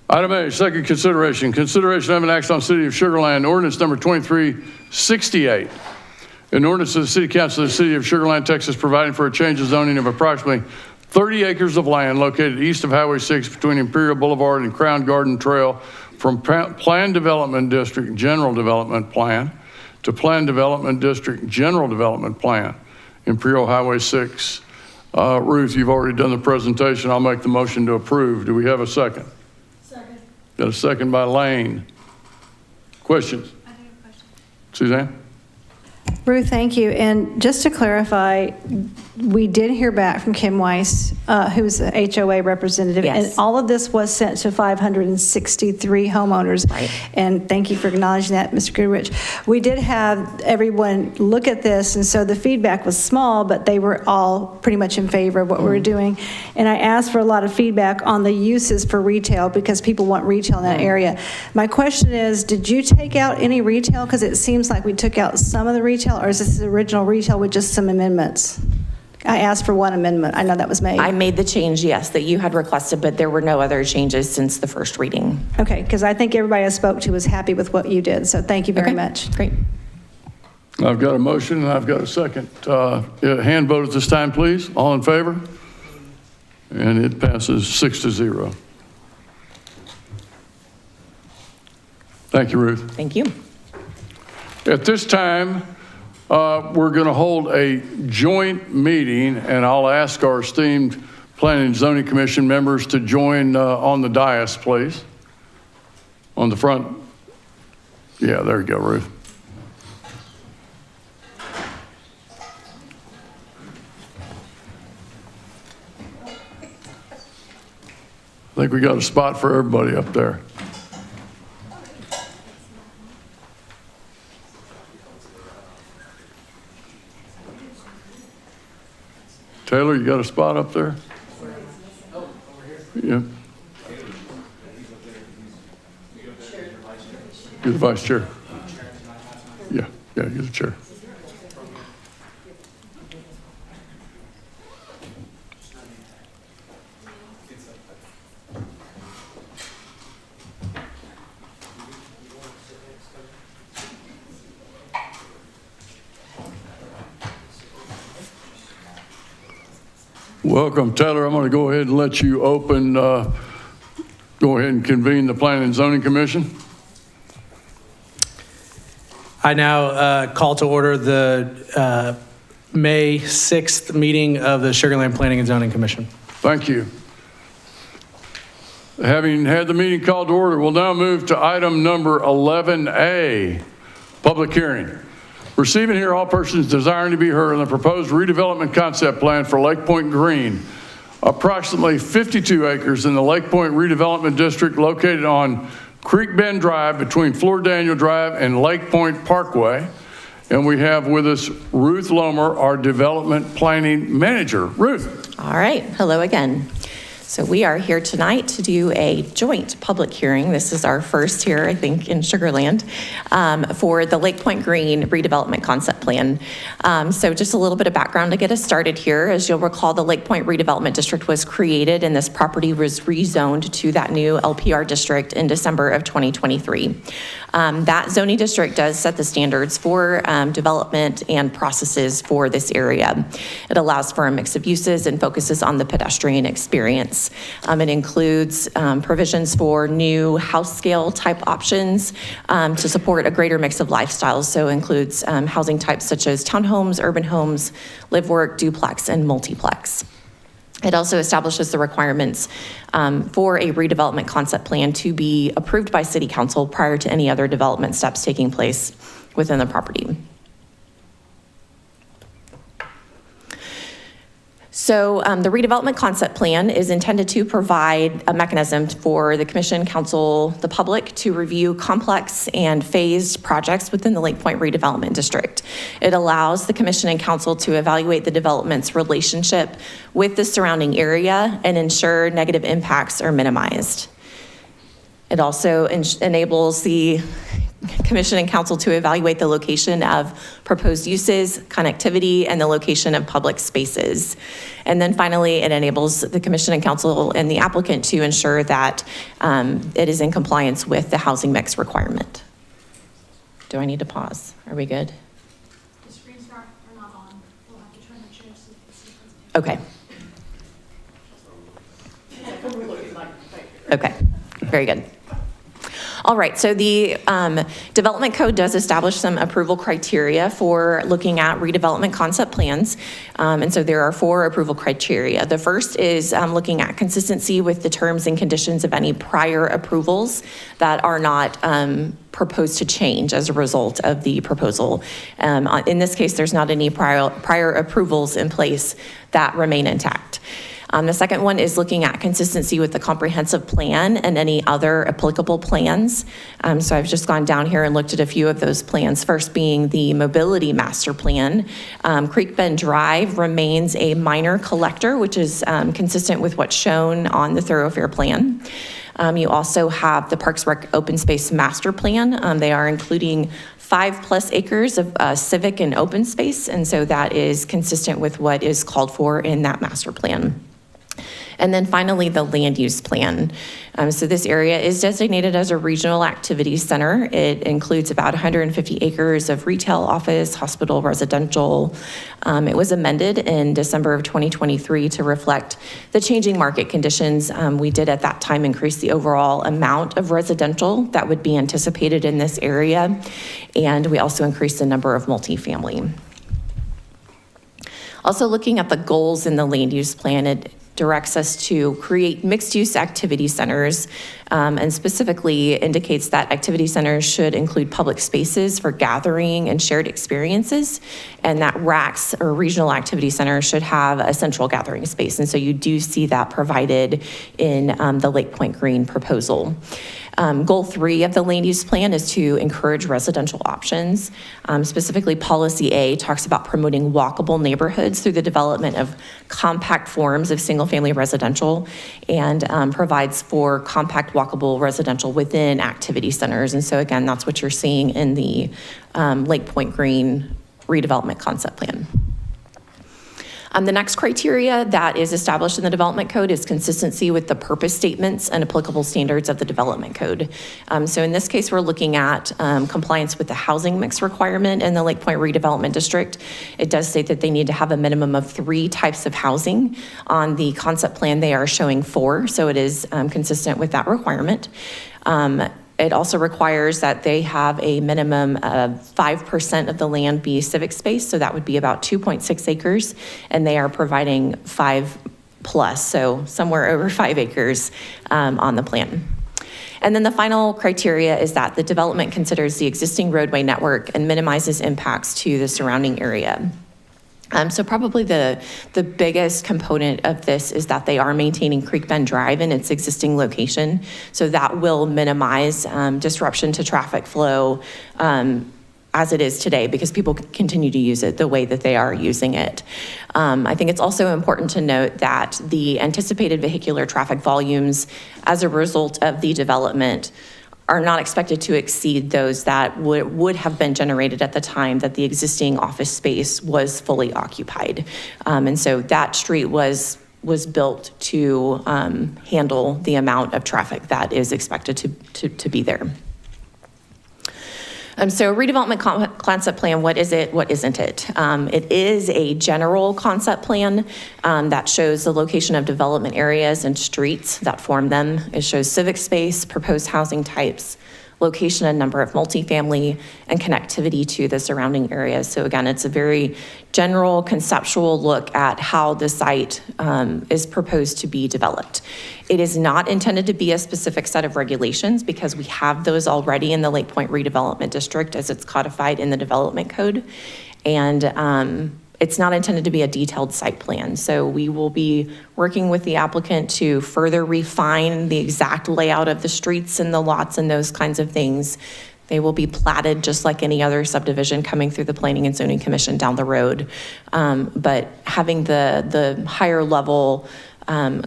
Item A, second consideration. Consideration of an action on City of Sugar Land ordinance number 2368. An ordinance of the City Council of the City of Sugar Land, Texas, providing for a change of zoning of approximately 30 acres of land located east of Highway 6 between Imperial Boulevard and Crown Garden Trail from Planned Development District General Development Plan to Planned Development District General Development Plan, Imperial Highway 6. Ruth, you've already done the presentation. I'll make the motion to approve. Do we have a second? Second. Got a second by Lane. Questions? I have a question. Suzanne? Ruth, thank you. And just to clarify, we did hear back from Kim Weiss, who's the HOA representative. Yes. And all of this was sent to 563 homeowners. Right. And thank you for acknowledging that, Mr. Goodrich. We did have everyone look at this, and so the feedback was small, but they were all pretty much in favor of what we were doing. And I asked for a lot of feedback on the uses for retail because people want retail in that area. My question is, did you take out any retail? Because it seems like we took out some of the retail, or is this the original retail with just some amendments? I asked for one amendment. I know that was made. I made the change, yes, that you had requested, but there were no other changes since the first reading. Okay, because I think everybody I spoke to was happy with what you did, so thank you very much. Great. I've got a motion and I've got a second. Hand vote at this time, please. All in favor? And it passes 6-0. Thank you, Ruth. Thank you. At this time, we're going to hold a joint meeting, and I'll ask our esteemed Planning and Zoning Commission members to join on the dais, please. On the front. Yeah, there you go, Ruth. I think we got a spot for everybody up there. Taylor, you got a spot up there? Yeah. You're the vice chair. Yeah, you're the chair. Welcome, Taylor. I'm going to go ahead and let you open, go ahead and convene the Planning and Zoning Commission. I now call to order the May 6th meeting of the Sugar Land Planning and Zoning Commission. Thank you. Having had the meeting called to order, we'll now move to item number 11A, public hearing. Receiving here all persons desiring to be heard on the proposed redevelopment concept plan for Lake Point Green, approximately 52 acres in the Lake Point Redevelopment District located on Creek Bend Drive between Floor Daniel Drive and Lake Point Parkway. And we have with us Ruth Lomer, our development planning manager. Ruth. All right, hello again. So we are here tonight to do a joint public hearing. This is our first here, I think, in Sugar Land for the Lake Point Green redevelopment concept plan. So just a little bit of background to get us started here. As you'll recall, the Lake Point Redevelopment District was created and this property was rezoned to that new LPR district in December of 2023. That zoning district does set the standards for development and processes for this area. It allows for a mix of uses and focuses on the pedestrian experience. It includes provisions for new house scale type options to support a greater mix of lifestyles. So includes housing types such as townhomes, urban homes, live work, duplex, and multiplex. It also establishes the requirements for a redevelopment concept plan to be approved by City Council prior to any other development steps taking place within the property. So the redevelopment concept plan is intended to provide a mechanism for the Commission, Council, the public to review complex and phased projects within the Lake Point Redevelopment District. It allows the Commission and Council to evaluate the development's relationship with the surrounding area and ensure negative impacts are minimized. It also enables the Commission and Council to evaluate the location of proposed uses, connectivity, and the location of public spaces. And then finally, it enables the Commission and Council and the applicant to ensure that it is in compliance with the housing mix requirement. Do I need to pause? Are we good? The screens are not on. We'll have to turn the chairs so Okay. Okay, very good. All right, so the development code does establish some approval criteria for looking at redevelopment concept plans. And so there are 4 approval criteria. The first is looking at consistency with the terms and conditions of any prior approvals that are not proposed to change as a result of the proposal. In this case, there's not any prior approvals in place that remain intact. The second one is looking at consistency with the comprehensive plan and any other applicable plans. So I've just gone down here and looked at a few of those plans, first being the mobility master plan. Creek Bend Drive remains a minor collector, which is consistent with what's shown on the thoroughfare plan. You also have the Parks Rec Open Space Master Plan. They are including 5+ acres of civic and open space, and so that is consistent with what is called for in that master plan. And then finally, the land use plan. So this area is designated as a regional activity center. It includes about 150 acres of retail, office, hospital, residential. It was amended in December of 2023 to reflect the changing market conditions. We did at that time increase the overall amount of residential that would be anticipated in this area. And we also increased the number of multifamily. Also looking at the goals in the land use plan, it directs us to create mixed-use activity centers and specifically indicates that activity centers should include public spaces for gathering and shared experiences, and that RACs, or regional activity centers, should have a central gathering space. And so you do see that provided in the Lake Point Green proposal. Goal 3 of the land use plan is to encourage residential options. Specifically, Policy A talks about promoting walkable neighborhoods through the development of compact forms of single-family residential, and provides for compact walkable residential within activity centers. And so again, that's what you're seeing in the Lake Point Green redevelopment concept plan. The next criteria that is established in the development code is consistency with the purpose statements and applicable standards of the development code. So in this case, we're looking at compliance with the housing mix requirement in the Lake Point redevelopment district. It does state that they need to have a minimum of 3 types of housing. On the concept plan, they are showing 4, so it is consistent with that requirement. It also requires that they have a minimum of 5% of the land be civic space, so that would be about 2.6 acres, and they are providing 5 plus, so somewhere over 5 acres on the plan. And then the final criteria is that the development considers the existing roadway network and minimizes impacts to the surrounding area. So probably the biggest component of this is that they are maintaining Creek Bend Drive in its existing location. So that will minimize disruption to traffic flow as it is today, because people continue to use it the way that they are using it. I think it's also important to note that the anticipated vehicular traffic volumes as a result of the development are not expected to exceed those that would have been generated at the time that the existing office space was fully occupied. And so that street was built to handle the amount of traffic that is expected to be there. So redevelopment concept plan, what is it, what isn't it? It is a general concept plan that shows the location of development areas and streets that form them. It shows civic space, proposed housing types, location and number of multifamily, and connectivity to the surrounding areas. So again, it's a very general conceptual look at how the site is proposed to be developed. It is not intended to be a specific set of regulations because we have those already in the Lake Point redevelopment district as it's codified in the development code. And it's not intended to be a detailed site plan. So we will be working with the applicant to further refine the exact layout of the streets and the lots and those kinds of things. They will be platted just like any other subdivision coming through the Planning and Zoning Commission down the road. But having the higher level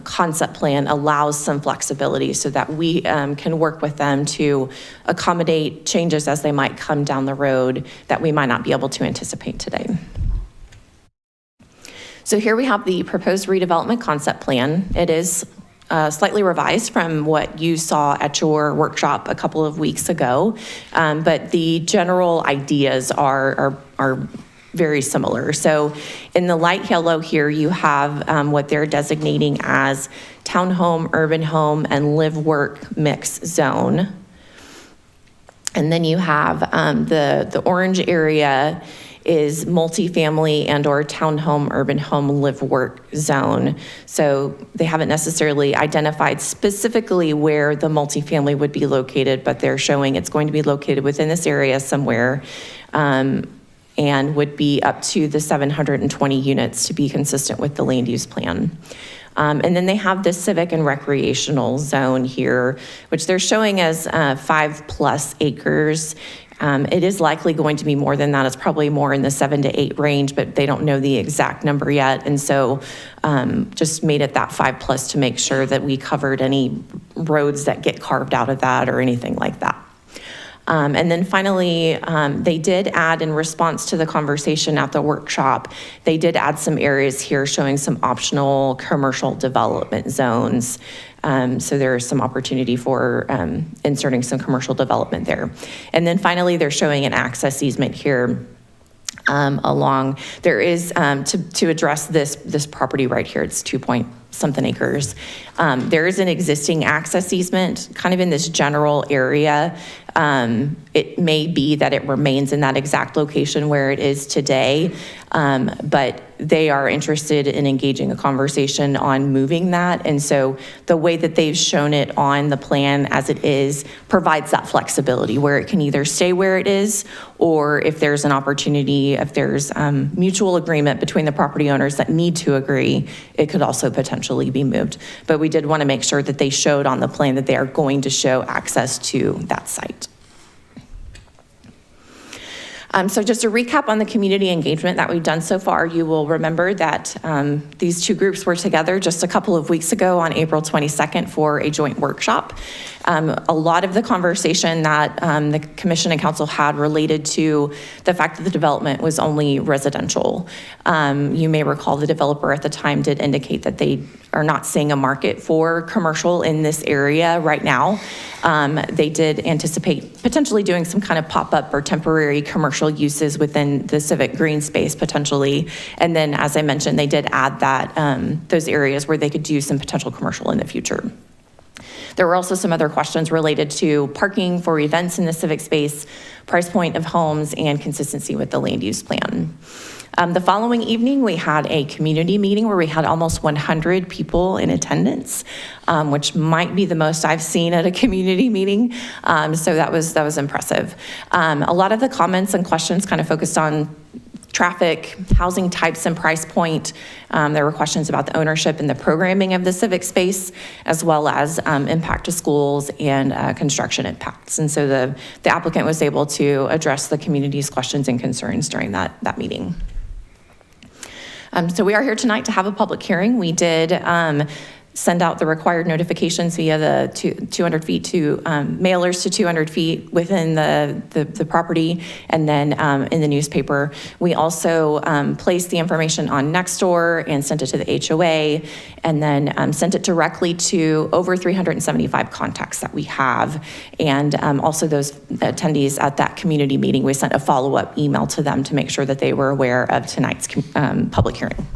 concept plan allows some flexibility so that we can work with them to accommodate changes as they might come down the road that we might not be able to anticipate today. So here we have the proposed redevelopment concept plan. It is slightly revised from what you saw at your workshop a couple of weeks ago, but the general ideas are very similar. So in the light yellow here, you have what they're designating as townhome, urban home, and live-work mix zone. And then you have the orange area is multifamily and or townhome, urban home, live work zone. So they haven't necessarily identified specifically where the multifamily would be located, but they're showing it's going to be located within this area somewhere, and would be up to the 720 units to be consistent with the land use plan. And then they have this civic and recreational zone here, which they're showing as 5+ acres. It is likely going to be more than that. It's probably more in the 7 to 8 range, but they don't know the exact number yet. And so just made it that 5+ to make sure that we covered any roads that get carved out of that or anything like that. And then finally, they did add, in response to the conversation at the workshop, they did add some areas here showing some optional commercial development zones. So there's some opportunity for inserting some commercial development there. And then finally, they're showing an access easement here along. There is, to address this property right here, it's 2-point-something acres. There is an existing access easement kind of in this general area. It may be that it remains in that exact location where it is today, but they are interested in engaging a conversation on moving that. And so the way that they've shown it on the plan as it is provides that flexibility where it can either stay where it is, or if there's an opportunity, if there's mutual agreement between the property owners that need to agree, it could also potentially potentially be moved. But we did want to make sure that they showed on the plan that they are going to show access to that site. So just a recap on the community engagement that we've done so far, you will remember that these two groups were together just a couple of weeks ago on April 22nd for a joint workshop. A lot of the conversation that the commission and council had related to the fact that the development was only residential. You may recall the developer at the time did indicate that they are not seeing a market for commercial in this area right now. They did anticipate potentially doing some kind of pop-up or temporary commercial uses within the civic green space potentially. And then, as I mentioned, they did add that those areas where they could do some potential commercial in the future. There were also some other questions related to parking for events in the civic space, price point of homes, and consistency with the land use plan. The following evening, we had a community meeting where we had almost 100 people in attendance, which might be the most I've seen at a community meeting. So that was impressive. A lot of the comments and questions kind of focused on traffic, housing types, and price point. There were questions about the ownership and the programming of the civic space, as well as impact to schools and construction impacts. And so the applicant was able to address the community's questions and concerns during that meeting. So we are here tonight to have a public hearing. We did send out the required notifications via the 200 feet to mailers to 200 feet within the property, and then in the newspaper. We also placed the information on Nextdoor and sent it to the HOA, and then sent it directly to over 375 contacts that we have, and also those attendees at that community meeting. We sent a follow-up email to them to make sure that they were aware of tonight's public hearing.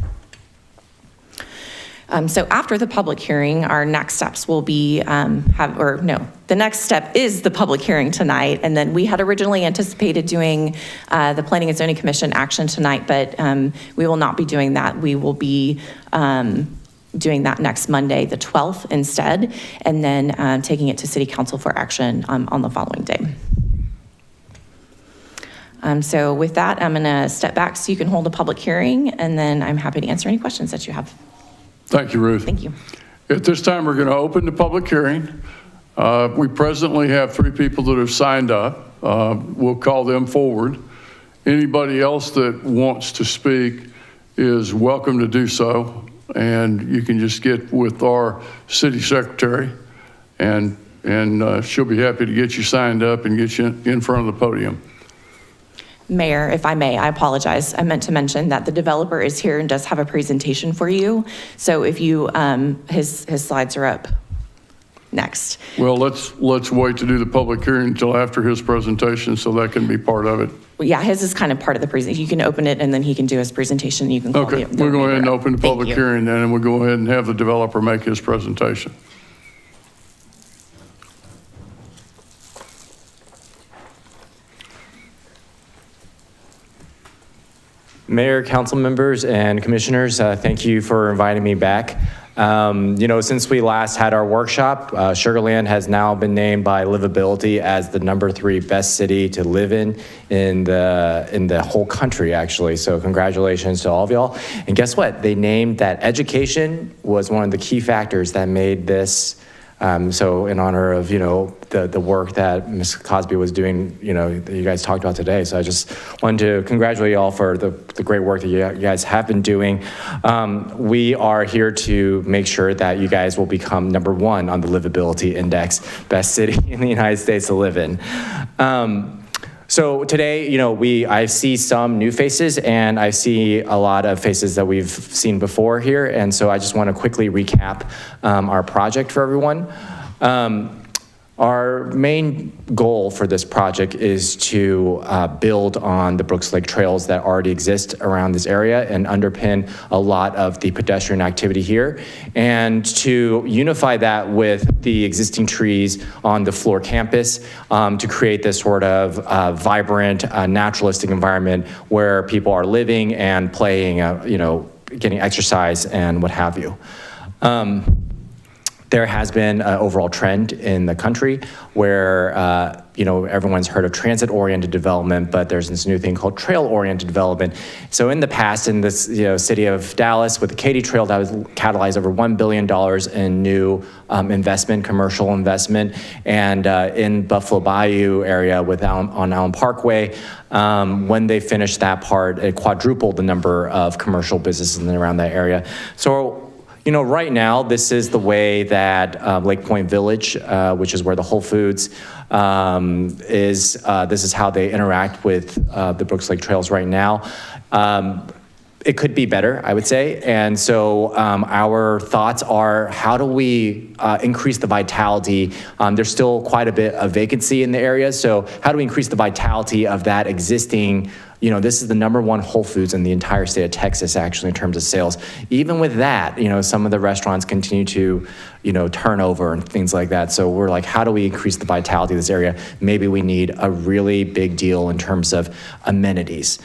So after the public hearing, our next steps will be, the next step is the public hearing tonight. And then we had originally anticipated doing the Planning and Zoning Commission action tonight, but we will not be doing that. We will be doing that next Monday, the 12th instead, and then taking it to City Council for action on the following day. So with that, I'm gonna step back so you can hold a public hearing, and then I'm happy to answer any questions that you have. Thank you, Ruth. Thank you. At this time, we're going to open the public hearing. We presently have 3 people that have signed up. We'll call them forward. Anybody else that wants to speak is welcome to do so. And you can just get with our city secretary, and she'll be happy to get you signed up and get you in front of the podium. Mayor, if I may, I apologize. I meant to mention that the developer is here and does have a presentation for you. So if you, his slides are up next. Well, let's wait to do the public hearing until after his presentation, so that can be part of it. Well, yeah, his is kind of part of the presentation. You can open it and then he can do his presentation. You can call Okay, we'll go ahead and open the public hearing then, and we'll go ahead and have the developer make his presentation. Mayor, council members, and commissioners, thank you for inviting me back. Since we last had our workshop, Sugar Land has now been named by Livability as the #3 best city to live in the whole country, actually. So congratulations to all of y'all. And guess what? They named that education was one of the key factors that made this. So in honor of, the work that Ms. Cosby was doing, that you guys talked about today. So I just wanted to congratulate you all for the great work that you guys have been doing. We are here to make sure that you guys will become #1 on the Livability Index, best city in the United States to live in. So today, I see some new faces, and I see a lot of faces that we've seen before here. And so I just want to quickly recap our project for everyone. Our main goal for this project is to build on the Brooks Lake trails that already exist around this area and underpin a lot of the pedestrian activity here, and to unify that with the existing trees on the Floor campus to create this sort of vibrant, naturalistic environment where people are living and playing, getting exercise and what have you. there has been an overall trend in the country where, everyone's heard of transit-oriented development, but there's this new thing called trail-oriented development. So in the past, in this city of Dallas, with the Katy Trail, that was catalyzed over $1 billion in new investment, commercial investment, and in Buffalo Bayou area on Allen Parkway, when they finished that part, it quadrupled the number of commercial businesses in and around that area. So, right now, this is the way that Lake Point Village, which is where the Whole Foods is, this is how they interact with the Brooks Lake Trails right now. It could be better, I would say. And so our thoughts are, how do we increase the vitality? There's still quite a bit of vacancy in the area. So how do we increase the vitality of that existing, this is the #1 Whole Foods in the entire state of Texas, actually, in terms of sales. Even with that, some of the restaurants continue to, turn over and things like that. So we're like, how do we increase the vitality of this area? Maybe we need a really big deal in terms of amenities.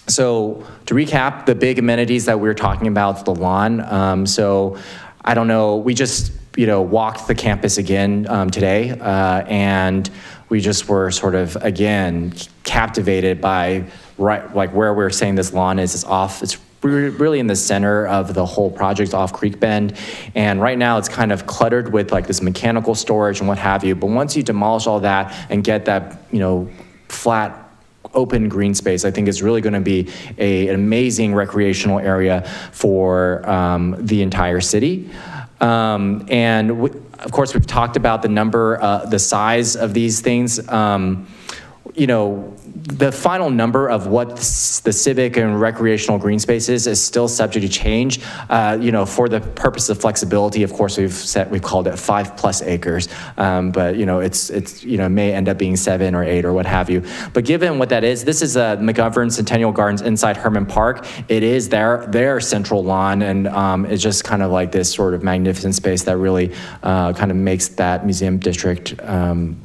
So to recap, the big amenities that we were talking about, the lawn. So I don't know, we just, walked the campus again today, and we just were sort of, again, captivated by where we're saying this lawn is. It's really in the center of the whole project off Creek Bend. And right now it's kind of cluttered with this mechanical storage and what have you. But once you demolish all that and get that, flat, open green space, I think is really going to be an amazing recreational area for the entire city. Of course, we've talked about the size of these things. The final number of what the civic and recreational green space is still subject to change. For the purpose of flexibility, of course, we've called it 5+ acres, but it's may end up being 7 or 8 or what have you. But given what that is, this is McGovern Centennial Gardens inside Herman Park. It is their central lawn, and it's just kind of like this sort of magnificent space that really kind of makes that museum district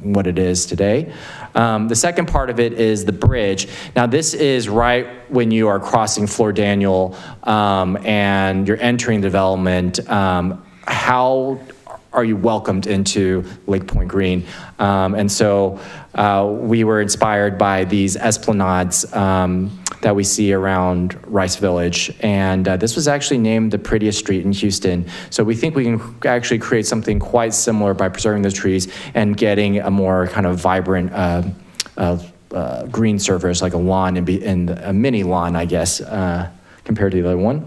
what it is today. The second part of it is the bridge. Now, this is right when you are crossing Fleur Daniel and you're entering development. How are you welcomed into Lake Point Green? And so we were inspired by these esplanades that we see around Rice Village. And this was actually named the prettiest street in Houston. So we think we can actually create something quite similar by preserving those trees and getting a more kind of vibrant green surface, like a lawn and a mini lawn, I guess, compared to the other one.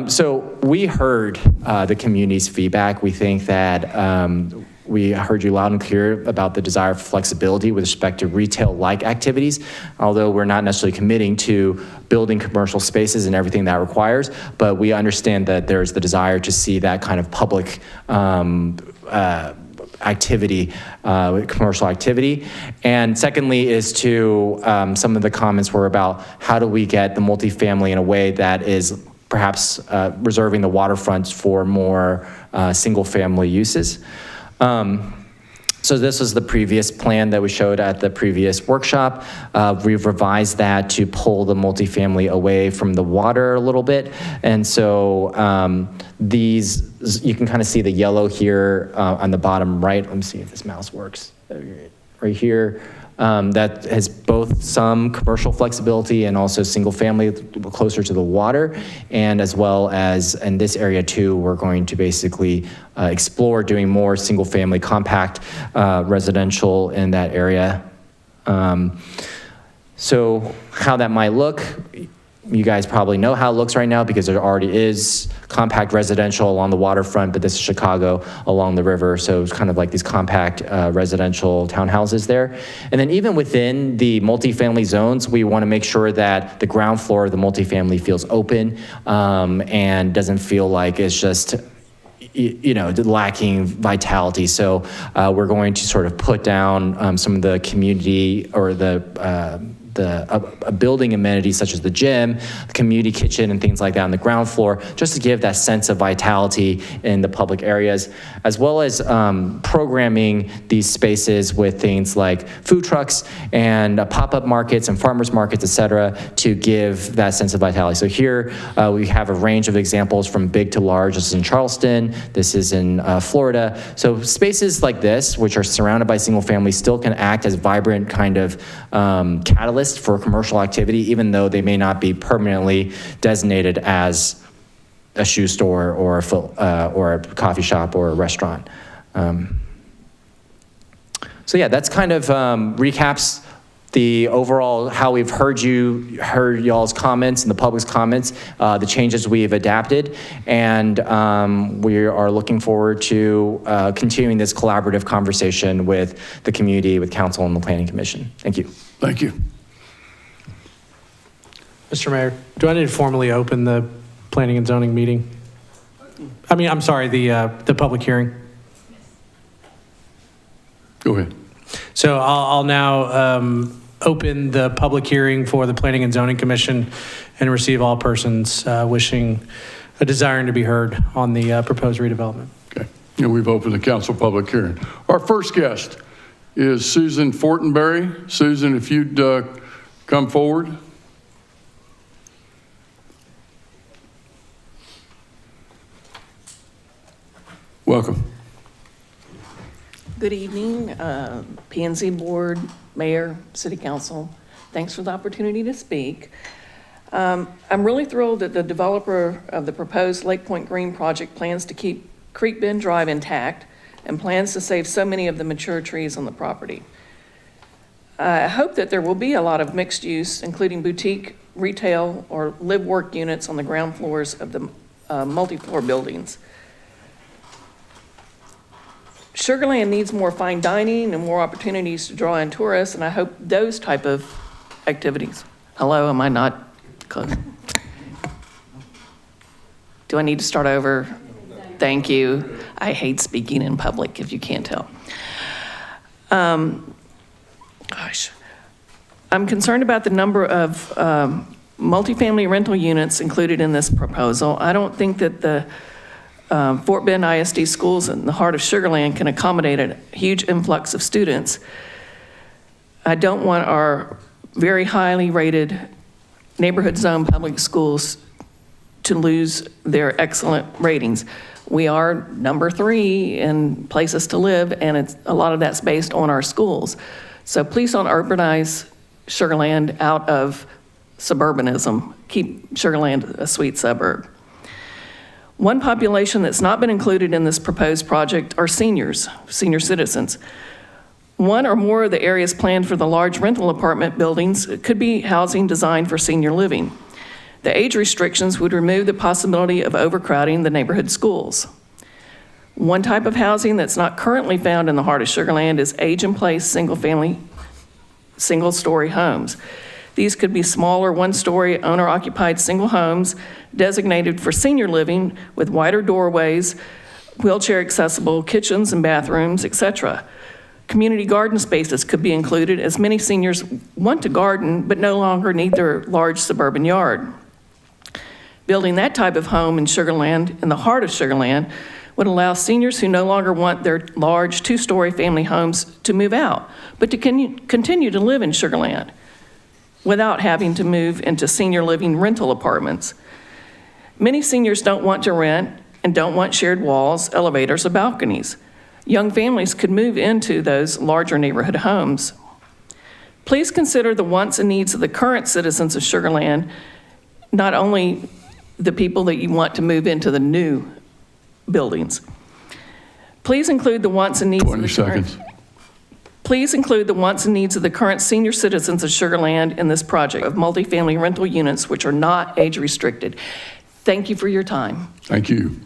So we heard the community's feedback. We think that we heard you loud and clear about the desire for flexibility with respect to retail-like activities, although we're not necessarily committing to building commercial spaces and everything that requires, but we understand that there's the desire to see that kind of public activity, commercial activity. And secondly is to, some of the comments were about how do we get the multifamily in a way that is perhaps reserving the waterfronts for more single-family uses. So this was the previous plan that we showed at the previous workshop. We've revised that to pull the multifamily away from the water a little bit. And so these, you can kind of see the yellow here on the bottom right. Let me see if this mouse works. Right here. That has both some commercial flexibility and also single family closer to the water. And as well as in this area too, we're going to basically explore doing more single family compact residential in that area. So how that might look, you guys probably know how it looks right now because there already is compact residential along the waterfront, but this is Chicago along the river. So it's kind of like these compact residential townhouses there. And then even within the multifamily zones, we want to make sure that the ground floor of the multifamily feels open and doesn't feel like it's just lacking vitality. So we're going to sort of put down some of the community or the a building amenity such as the gym, the community kitchen, and things like that on the ground floor, just to give that sense of vitality in the public areas, as well as programming these spaces with things like food trucks and pop-up markets and farmers markets, et cetera, to give that sense of vitality. So here we have a range of examples from big to large. This is in Charleston, this is in Florida. So spaces like this, which are surrounded by single families, still can act as vibrant kind of catalyst for commercial activity, even though they may not be permanently designated as a shoe store or a coffee shop or a restaurant. So yeah, that's kind of recaps the overall how we've heard y'all's comments and the public's comments, the changes we've adapted, and we are looking forward to continuing this collaborative conversation with the community, with council and the Planning Commission. Thank you. Thank you. Mr. Mayor, do I need to formally open the planning and zoning meeting? I mean, I'm sorry, the public hearing. Go ahead. So I'll now open the public hearing for the Planning and Zoning Commission and receive all persons wishing, desiring to be heard on the proposed redevelopment. Okay. And we've opened the council public hearing. Our first guest is Susan Fortenberry. Susan, if you'd come forward. Welcome. Good evening, P&Z Board, Mayor, City Council. Thanks for the opportunity to speak. I'm really thrilled that the developer of the proposed Lake Point Green project plans to keep Creek Bend Drive intact and plans to save so many of the mature trees on the property. I hope that there will be a lot of mixed use, including boutique, retail, or live-work units on the ground floors of the multi-floor buildings. Sugar Land needs more fine dining and more opportunities to draw in tourists, and I hope those type of activities. Hello, am I not close? Do I need to start over? Thank you. I hate speaking in public, if you can't tell. Gosh. I'm concerned about the number of multifamily rental units included in this proposal. I don't think that the Fort Bend ISD schools in the heart of Sugar Land can accommodate a huge influx of students. I don't want our very highly rated neighborhood zone public schools to lose their excellent ratings. We are number 3 in places to live, and a lot of that's based on our schools. So please don't urbanize Sugar Land out of suburbanism. Keep Sugar Land a sweet suburb. One population that's not been included in this proposed project are seniors, senior citizens. One or more of the areas planned for the large rental apartment buildings could be housing designed for senior living. The age restrictions would remove the possibility of overcrowding the neighborhood schools. One type of housing that's not currently found in the heart of Sugar Land is age-in-place single-family, single-story homes. These could be smaller one-story owner-occupied single homes designated for senior living with wider doorways, wheelchair-accessible kitchens and bathrooms, etc. Community garden spaces could be included, as many seniors want to garden but no longer need their large suburban yard. Building that type of home in Sugar Land, in the heart of Sugar Land, would allow seniors who no longer want their large 2-story family homes to move out, but to continue to live in Sugar Land without having to move into senior living rental apartments. Many seniors don't want to rent and don't want shared walls, elevators, or balconies. Young families could move into those larger neighborhood homes. Please consider the wants and needs of the current citizens of Sugar Land, not only the people that you want to move into the new buildings. Please include the wants and needs 20 seconds. Please include the wants and needs of the current senior citizens of Sugar Land in this project of multifamily rental units which are not age restricted. Thank you for your time. Thank you.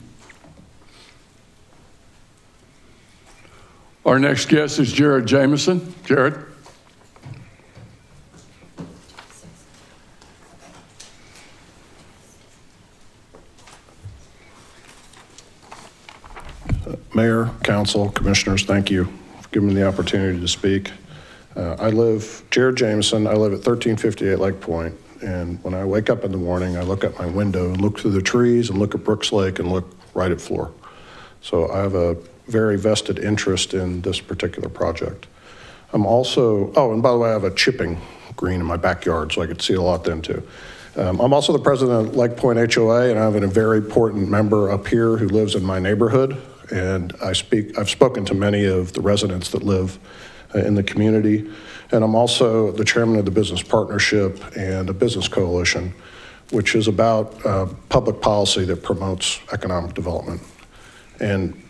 Our next guest is Jared Jameson. Jared. Mayor, Council, Commissioners, thank you for giving me the opportunity to speak. Jared Jameson, I live at 1358 Lake Point, and when I wake up in the morning, I look out my window and look through the trees and look at Brooks Lake and look right at Fleur. So I have a very vested interest in this particular project. I'm also, oh, and by the way, I have a chipping green in my backyard, so I could see a lot then too. I'm also the president of Lake Point HOA, and I have a very important member up here who lives in my neighborhood, and I've spoken to many of the residents that live in the community, and I'm also the chairman of the Business Partnership and a business coalition, which is about public policy that promotes economic development. And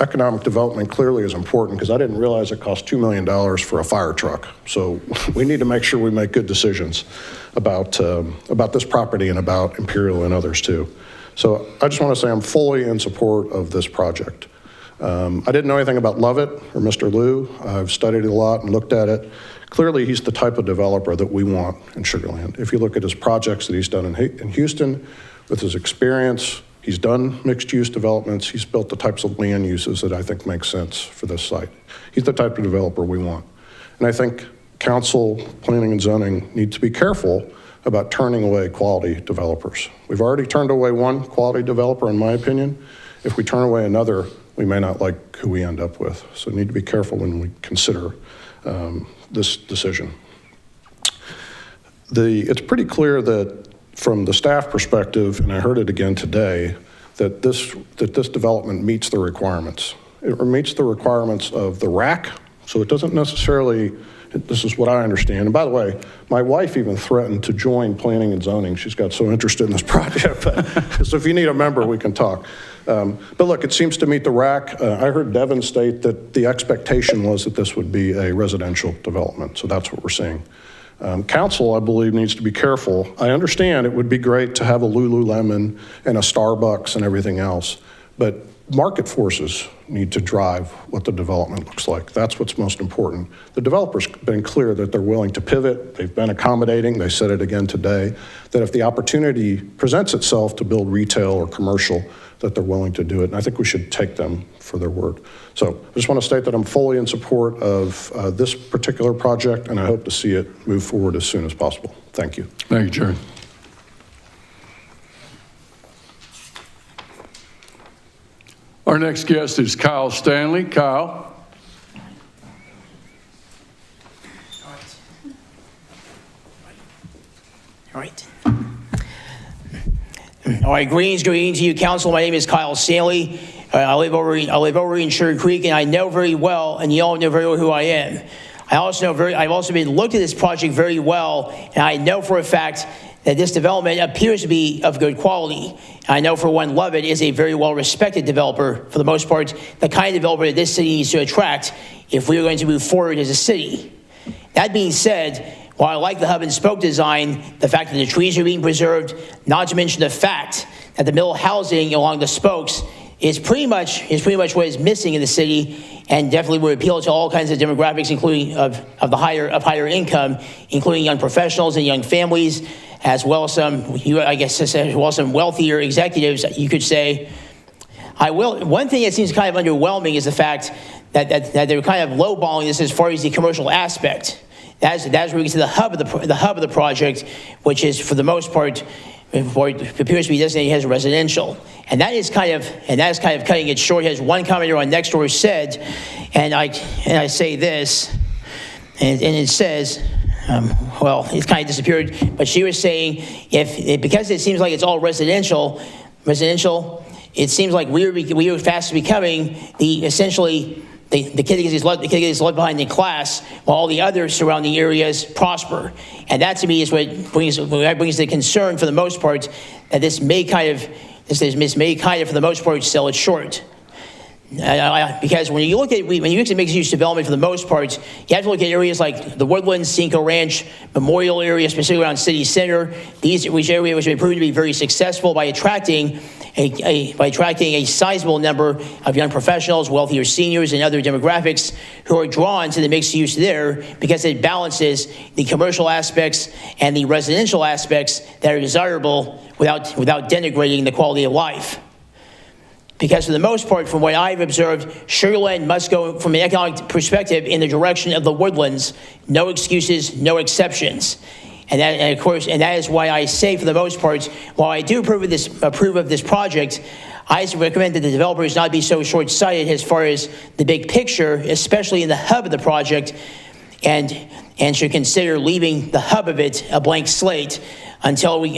economic development clearly is important because I didn't realize it cost $2 million for a fire truck. So we need to make sure we make good decisions about this property and about Imperial and others too. So I just want to say I'm fully in support of this project. I didn't know anything about Lovett or Mr. Liu. I've studied it a lot and looked at it. Clearly, he's the type of developer that we want in Sugar Land. If you look at his projects that he's done in Houston, with his experience, he's done mixed-use developments. He's built the types of land uses that I think make sense for this site. He's the type of developer we want. And I think council, planning and zoning need to be careful about turning away quality developers. We've already turned away one quality developer, in my opinion. If we turn away another, we may not like who we end up with. So we need to be careful when we consider this decision. It's pretty clear that from the staff perspective, and I heard it again today, that this development meets the requirements. It meets the requirements of the RAC, so it doesn't necessarily, this is what I understand. And by the way, my wife even threatened to join planning and zoning. She's got so interested in this project. So if you need a member, we can talk. But look, it seems to meet the RAC. I heard Devin state that the expectation was that this would be a residential development, so that's what we're seeing. Council, I believe, needs to be careful. I understand it would be great to have a Lululemon and a Starbucks and everything else, but market forces need to drive what the development looks like. That's what's most important. The developer's been clear that they're willing to pivot. They've been accommodating. They said it again today, that if the opportunity presents itself to build retail or commercial, that they're willing to do it. And I think we should take them for their word. So I just want to state that I'm fully in support of this particular project, and I hope to see it move forward as soon as possible. Thank you. Thank you, Jared. Our next guest is Kyle Stanley. Kyle. All right. All right, greetings to you, council. My name is Kyle Stanley. I live over in Sugar Creek, and I know very well, and you all know very well who I am. I've also been looked at this project very well, and I know for a fact that this development appears to be of good quality. I know for one, Lovett is a very well-respected developer, for the most part, the kind of developer that this city needs to attract if we are going to move forward as a city. That being said, while I like the hub and spoke design, the fact that the trees are being preserved, not to mention the fact that the middle housing along the spokes is pretty much what is missing in the city, and definitely would appeal to all kinds of demographics, including of higher income, including young professionals and young families, as well as some wealthier executives, you could say. One thing that seems kind of underwhelming is the fact that they're kind of lowballing this as far as the commercial aspect. That's where we get to the hub of the project, which is for the most part appears to be designated as residential, and that is kind of cutting it short. As one commenter on Nextdoor said, and I say this, and it says. Well, it's kind of disappeared, but she was saying because it seems like it's all residential, it seems like we are fast becoming essentially the kid that gets left behind in class while all the other surrounding areas prosper. And that to me is what brings the concern for the most part that this may kind of for the most part sell it short. Because when you look at mixed-use development, for the most part, you have to look at areas like the Woodlands, Cinco Ranch, Memorial area, specifically around City Center. Which have been proven to be very successful by attracting a sizable number of young professionals, wealthier seniors, and other demographics who are drawn to the mixed use there because it balances the commercial aspects and the residential aspects that are desirable without denigrating the quality of life. because for the most part, from what I've observed, Sugar Land must go from an economic perspective in the direction of the woodlands. No excuses, no exceptions. And that is why I say, for the most part, while I do approve of this project, I recommend that the developers not be so short-sighted as far as the big picture, especially in the hub of the project, and should consider leaving the hub of it a blank slate until we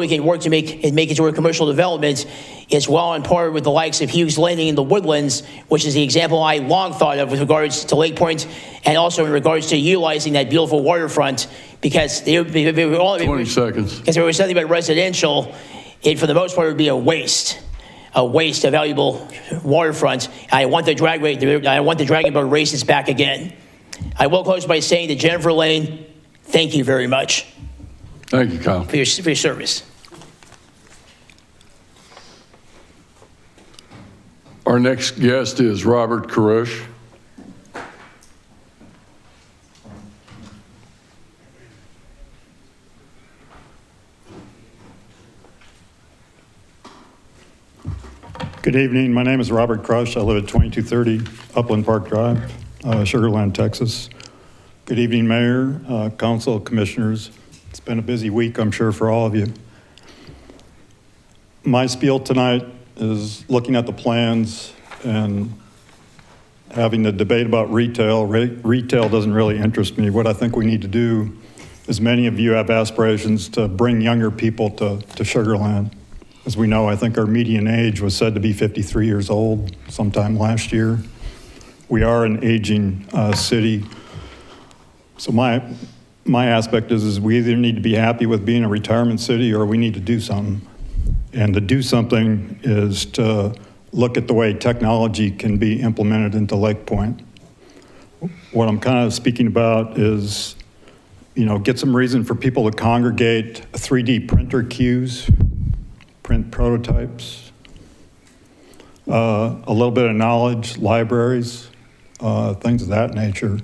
can work to make it to a commercial development. Is well on par with the likes of Hughes Landing in the Woodlands, which is the example I long thought of with regards to Lake Point, and also in regards to utilizing that beautiful waterfront, because they would be 20 seconds. Because if it was nothing but residential, it for the most part would be a waste of valuable waterfront. I want the Dragon Boat races back again. I will close by saying to Jennifer Lane, thank you very much. Thank you, Kyle. For your service. Our next guest is Robert Karush. Good evening. My name is Robert Crush. I live at 2230 Upland Park Drive, Sugar Land, Texas. Good evening, Mayor, Council, Commissioners. It's been a busy week, I'm sure, for all of you. My spiel tonight is looking at the plans and having the debate about retail. Retail doesn't really interest me. What I think we need to do is, many of you have aspirations to bring younger people to Sugar Land. As we know, I think our median age was said to be 53 years old sometime last year. We are an aging city. So my aspect is we either need to be happy with being a retirement city or we need to do something. And to do something is to look at the way technology can be implemented into Lake Point. What I'm kind of speaking about is, get some reason for people to congregate 3D printer queues, print prototypes, a little bit of knowledge, libraries, things of that nature.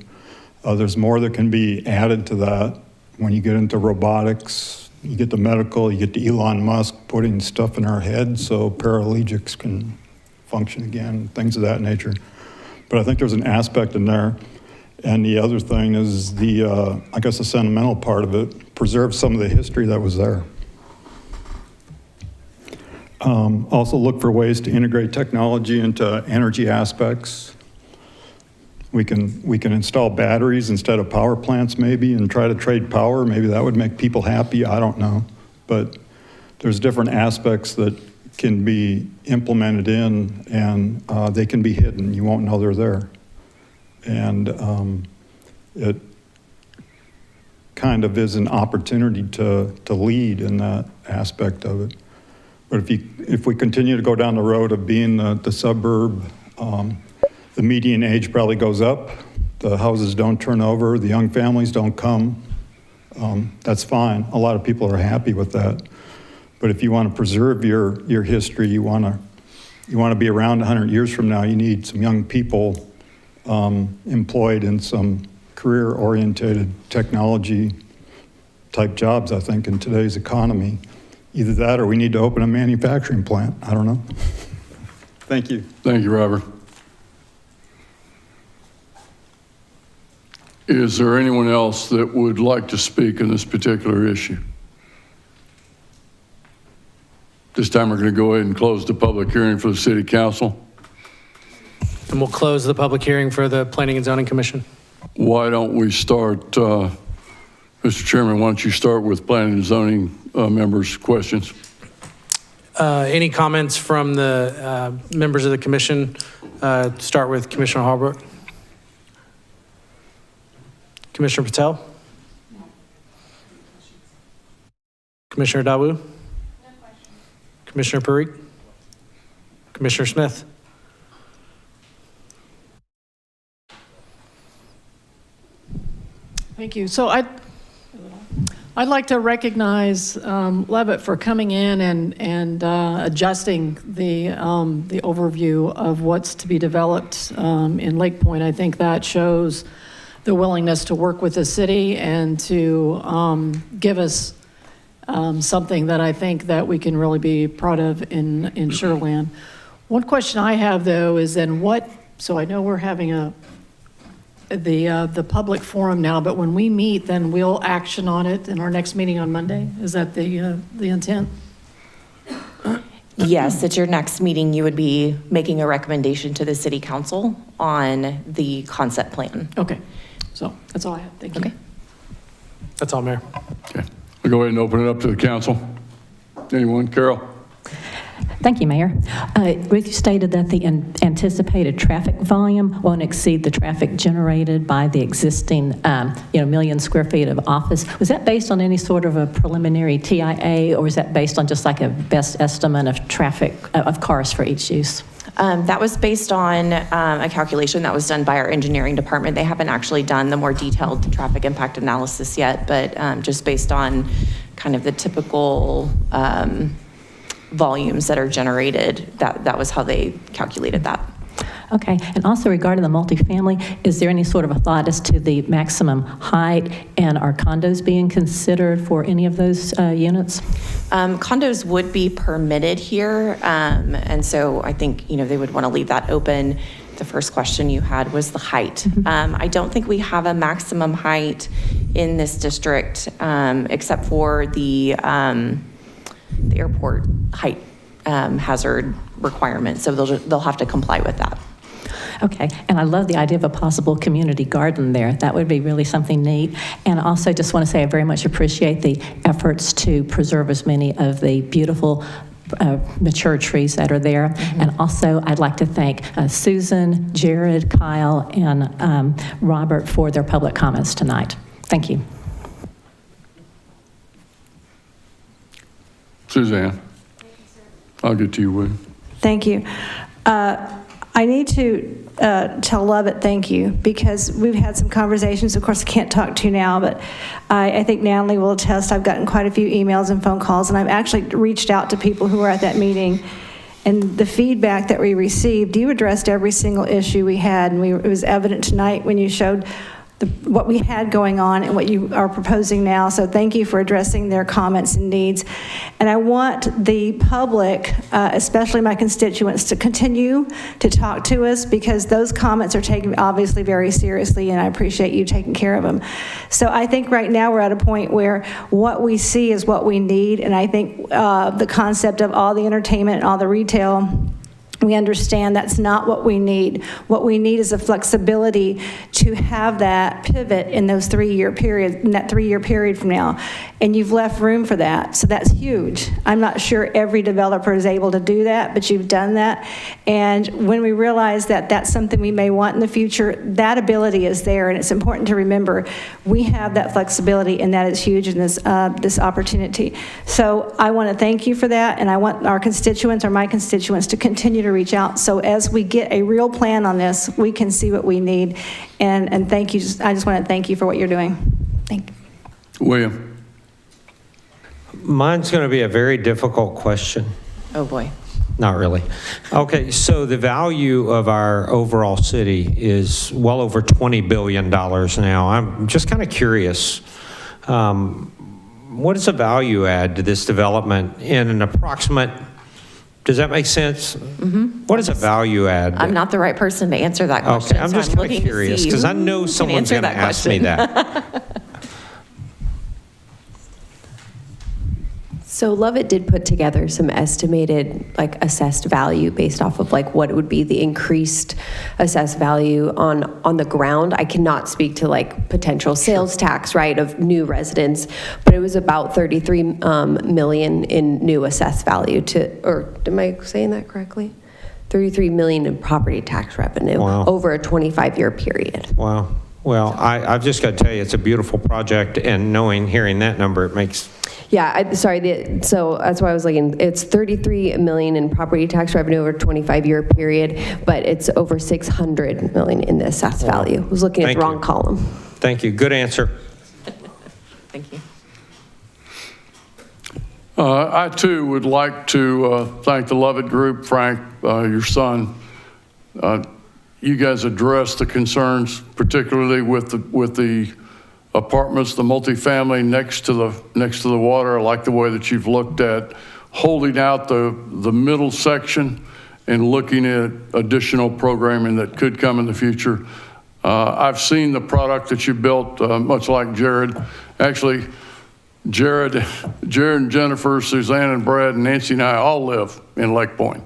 There's more that can be added to that when you get into robotics. You get the medical, you get the Elon Musk putting stuff in our heads so paraplegics can function again, things of that nature. But I think there's an aspect in there. And the other thing is the sentimental part of it, preserve some of the history that was there. Also look for ways to integrate technology into energy aspects. We can install batteries instead of power plants maybe and try to trade power. Maybe that would make people happy, I don't know. But there's different aspects that can be implemented in and they can be hidden. You won't know they're there. And it kind of is an opportunity to lead in that aspect of it. But if we continue to go down the road of being the suburb, the median age probably goes up, the houses don't turn over, the young families don't come. That's fine. A lot of people are happy with that. But if you want to preserve your history, you want to be around 100 years from now, you need some young people employed in some career-oriented technology type jobs, I think, in today's economy. Either that or we need to open a manufacturing plant. I don't know. Thank you. Thank you, Robert. Is there anyone else that would like to speak on this particular issue? This time we're going to go ahead and close the public hearing for the City Council. And we'll close the public hearing for the Planning and Zoning Commission. Why don't we start, Mr. Chairman, why don't you start with Planning and Zoning members' questions? Any comments from the members of the commission? Start with Commissioner Hallbrook. Commissioner Patel? Commissioner Dawu? Commissioner Parikh? Commissioner Smith? Thank you. So I'd like to recognize Levitt for coming in and adjusting the overview of what's to be developed in Lake Point. I think that shows the willingness to work with the city and to give us something that I think that we can really be proud of in Sugar Land. One question I have, though, is then what, so I know we're having the public forum now, but when we meet, then we'll action on it in our next meeting on Monday? Is that the intent? Yes, at your next meeting, you would be making a recommendation to the city council on the concept plan. Okay, so that's all I have. Thank you. Okay. That's all, Mayor. Okay. We'll go ahead and open it up to the council. Anyone? Carol? Thank you, Mayor. Ruth stated that the anticipated traffic volume won't exceed the traffic generated by the existing, million square feet of office. Was that based on any sort of a preliminary TIA, or was that based on just like a best estimate of traffic, of cars for each use? That was based on a calculation that was done by our engineering department. They haven't actually done the more detailed traffic impact analysis yet, but just based on kind of the typical volumes that are generated, that was how they calculated that. Okay, and also regarding the multifamily, is there any sort of a thought as to the maximum height, and are condos being considered for any of those units? Condos would be permitted here, and so I think, they would want to leave that open. The first question you had was the height. I don't think we have a maximum height in this district, except for the airport height hazard requirement, so they'll have to comply with that. Okay, and I love the idea of a possible community garden there. That would be really something neat. And also just want to say I very much appreciate the efforts to preserve as many of the beautiful mature trees that are there. And also I'd like to thank Susan, Jared, Kyle, and Robert for their public comments tonight. Thank you. Suzanne? I'll get to you, William. Thank you. I need to tell Lovett thank you, because we've had some conversations. Of course, I can't talk to you now, but I think Natalie will attest. I've gotten quite a few emails and phone calls, and I've actually reached out to people who were at that meeting. And the feedback that we received, you addressed every single issue we had, and it was evident tonight when you showed what we had going on and what you are proposing now. So thank you for addressing their comments and needs. And I want the public, especially my constituents, to continue to talk to us, because those comments are taken obviously very seriously, and I appreciate you taking care of them. So I think right now we're at a point where what we see is what we need, and I think the concept of all the entertainment and all the retail, we understand that's not what we need. What we need is a flexibility to have that pivot in those 3-year periods, in that 3-year period from now. And you've left room for that. So that's huge. I'm not sure every developer is able to do that, but you've done that. And when we realize that that's something we may want in the future, that ability is there. And it's important to remember we have that flexibility, and that is huge in this opportunity. So I want to thank you for that. And I want our constituents, or my constituents, to continue to reach out. So as we get a real plan on this, we can see what we need. And thank you. I just want to thank you for what you're doing. Thank you. William? Mine's going to be a very difficult question. Oh, boy. Not really. Okay, so the value of our overall city is well over $20 billion now. I'm just kind of curious, what is the value add to this development in an approximate, does that make sense? What is a value add? I'm not the right person to answer that question. Okay, I'm just kind of curious, because I know someone's going to ask me that. So Lovett did put together some estimated, assessed value based off of what it would be the increased assessed value on the ground. I cannot speak to potential sales tax, right, of new residents, but it was about 33 million in new assessed value or am I saying that correctly? 33 million in property tax revenue over a 25-year period. Wow. Well, I've just got to tell you, it's a beautiful project, and hearing that number, it makes... Yeah, so that's why I was looking. It's 33 million in property tax revenue over a 25-year period, but it's over 600 million in the assessed value. I was looking at the wrong column. Thank you. Good answer. Thank you. I, too, would like to thank the Lovett Group, Frank, your son. You guys addressed the concerns, particularly with the apartments, the multifamily next to the water. I like the way that you've looked at holding out the middle section and looking at additional programming that could come in the future. I've seen the product that you built, much like Jared. Actually, Jared and Jennifer, Suzanne and Brad and Nancy and I all live in Lake Point.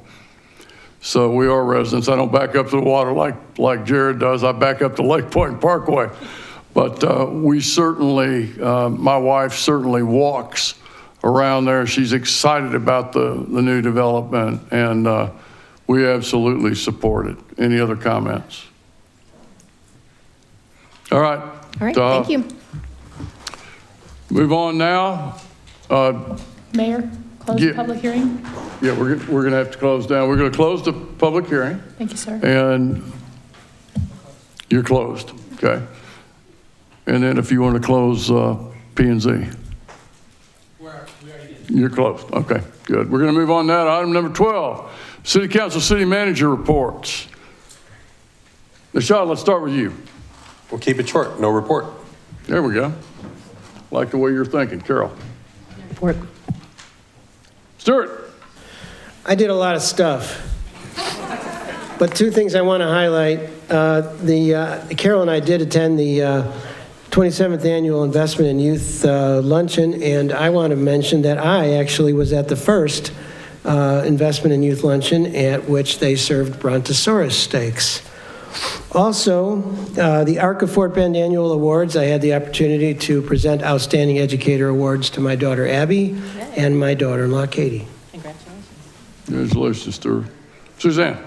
So we are residents. I don't back up to the water like Jared does. I back up to Lake Point Parkway. But we certainly, my wife certainly walks around there. She's excited about the new development, and we absolutely support it. Any other comments? All right. All right, thank you. Move on now. Mayor, close the public hearing. Yeah, we're going to have to close down. We're going to close the public hearing. Thank you, sir. And you're closed, okay? And then if you want to close P&Z. You're closed, okay, good. We're going to move on now to item number 12, City Council City Manager reports. Nishad, let's start with you. We'll keep it short, no report. There we go. Like the way you're thinking, Carol. Report. Stuart. I did a lot of stuff, but two things I want to highlight. Carol and I did attend the 27th Annual Investment in Youth Luncheon, and I want to mention that I actually was at the first Investment in Youth Luncheon, at which they served Brontosaurus steaks. Also, the ARC of Fort Bend Annual Awards, I had the opportunity to present Outstanding Educator Awards to my daughter Abby and my daughter-in-law Katie. Congratulations, Stuart. Suzanne.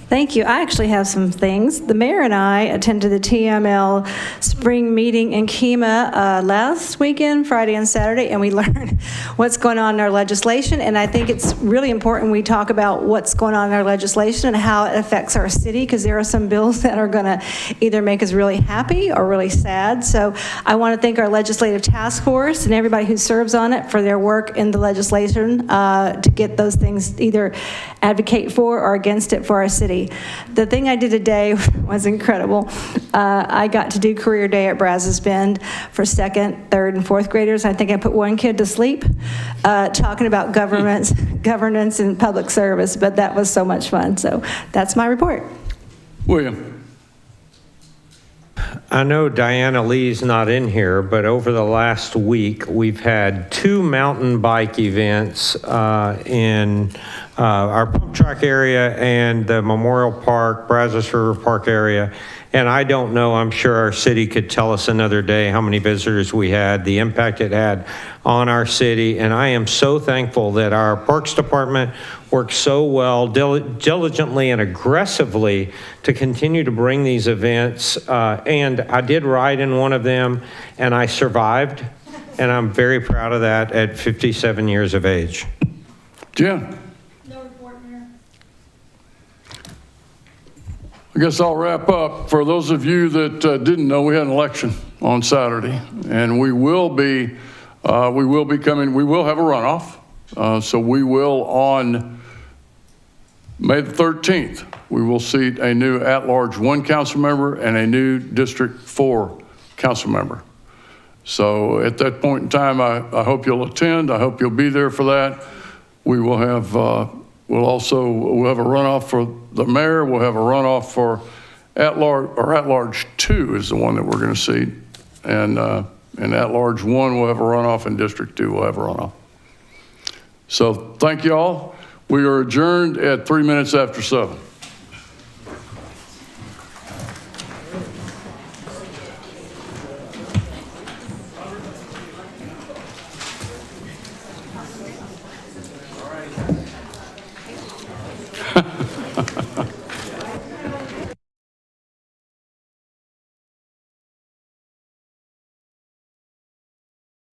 Thank you. I actually have some things. The mayor and I attended the TML spring meeting in Kemah last weekend, Friday and Saturday, and we learned what's going on in our legislation. And I think it's really important we talk about what's going on in our legislation and how it affects our city, because there are some bills that are going to either make us really happy or really sad. So I want to thank our legislative task force and everybody who serves on it for their work in the legislation to get those things, either advocate for or against it for our city. The thing I did today was incredible. I got to do career day at Brazos Bend for second, third, and fourth graders. I think I put one kid to sleep talking about governance and public service, but that was so much fun. So that's my report. William. I know Diana Lee's not in here, but over the last week, we've had 2 mountain bike events in our pump track area and the Memorial Park, Brazos River Park area. And I don't know, I'm sure our city could tell us another day how many visitors we had, the impact it had on our city. And I am so thankful that our Parks Department worked so well, diligently and aggressively to continue to bring these events. And I did ride in one of them and I survived. And I'm very proud of that at 57 years of age. Jen. I guess I'll wrap up. For those of you that didn't know, we had an election on Saturday, and we will be have a runoff. So we will, on May the 13th, we will seat a new at-large 1 council member and a new District 4 council member. So at that point in time, I hope you'll attend. I hope you'll be there for that. We will have we'll have a runoff for the mayor. We'll have a runoff for at-large 2 is the one that we're going to seat. And at-large 1, we'll have a runoff, and District 2 will have a runoff. So thank you all. We are adjourned at 3 minutes after 7.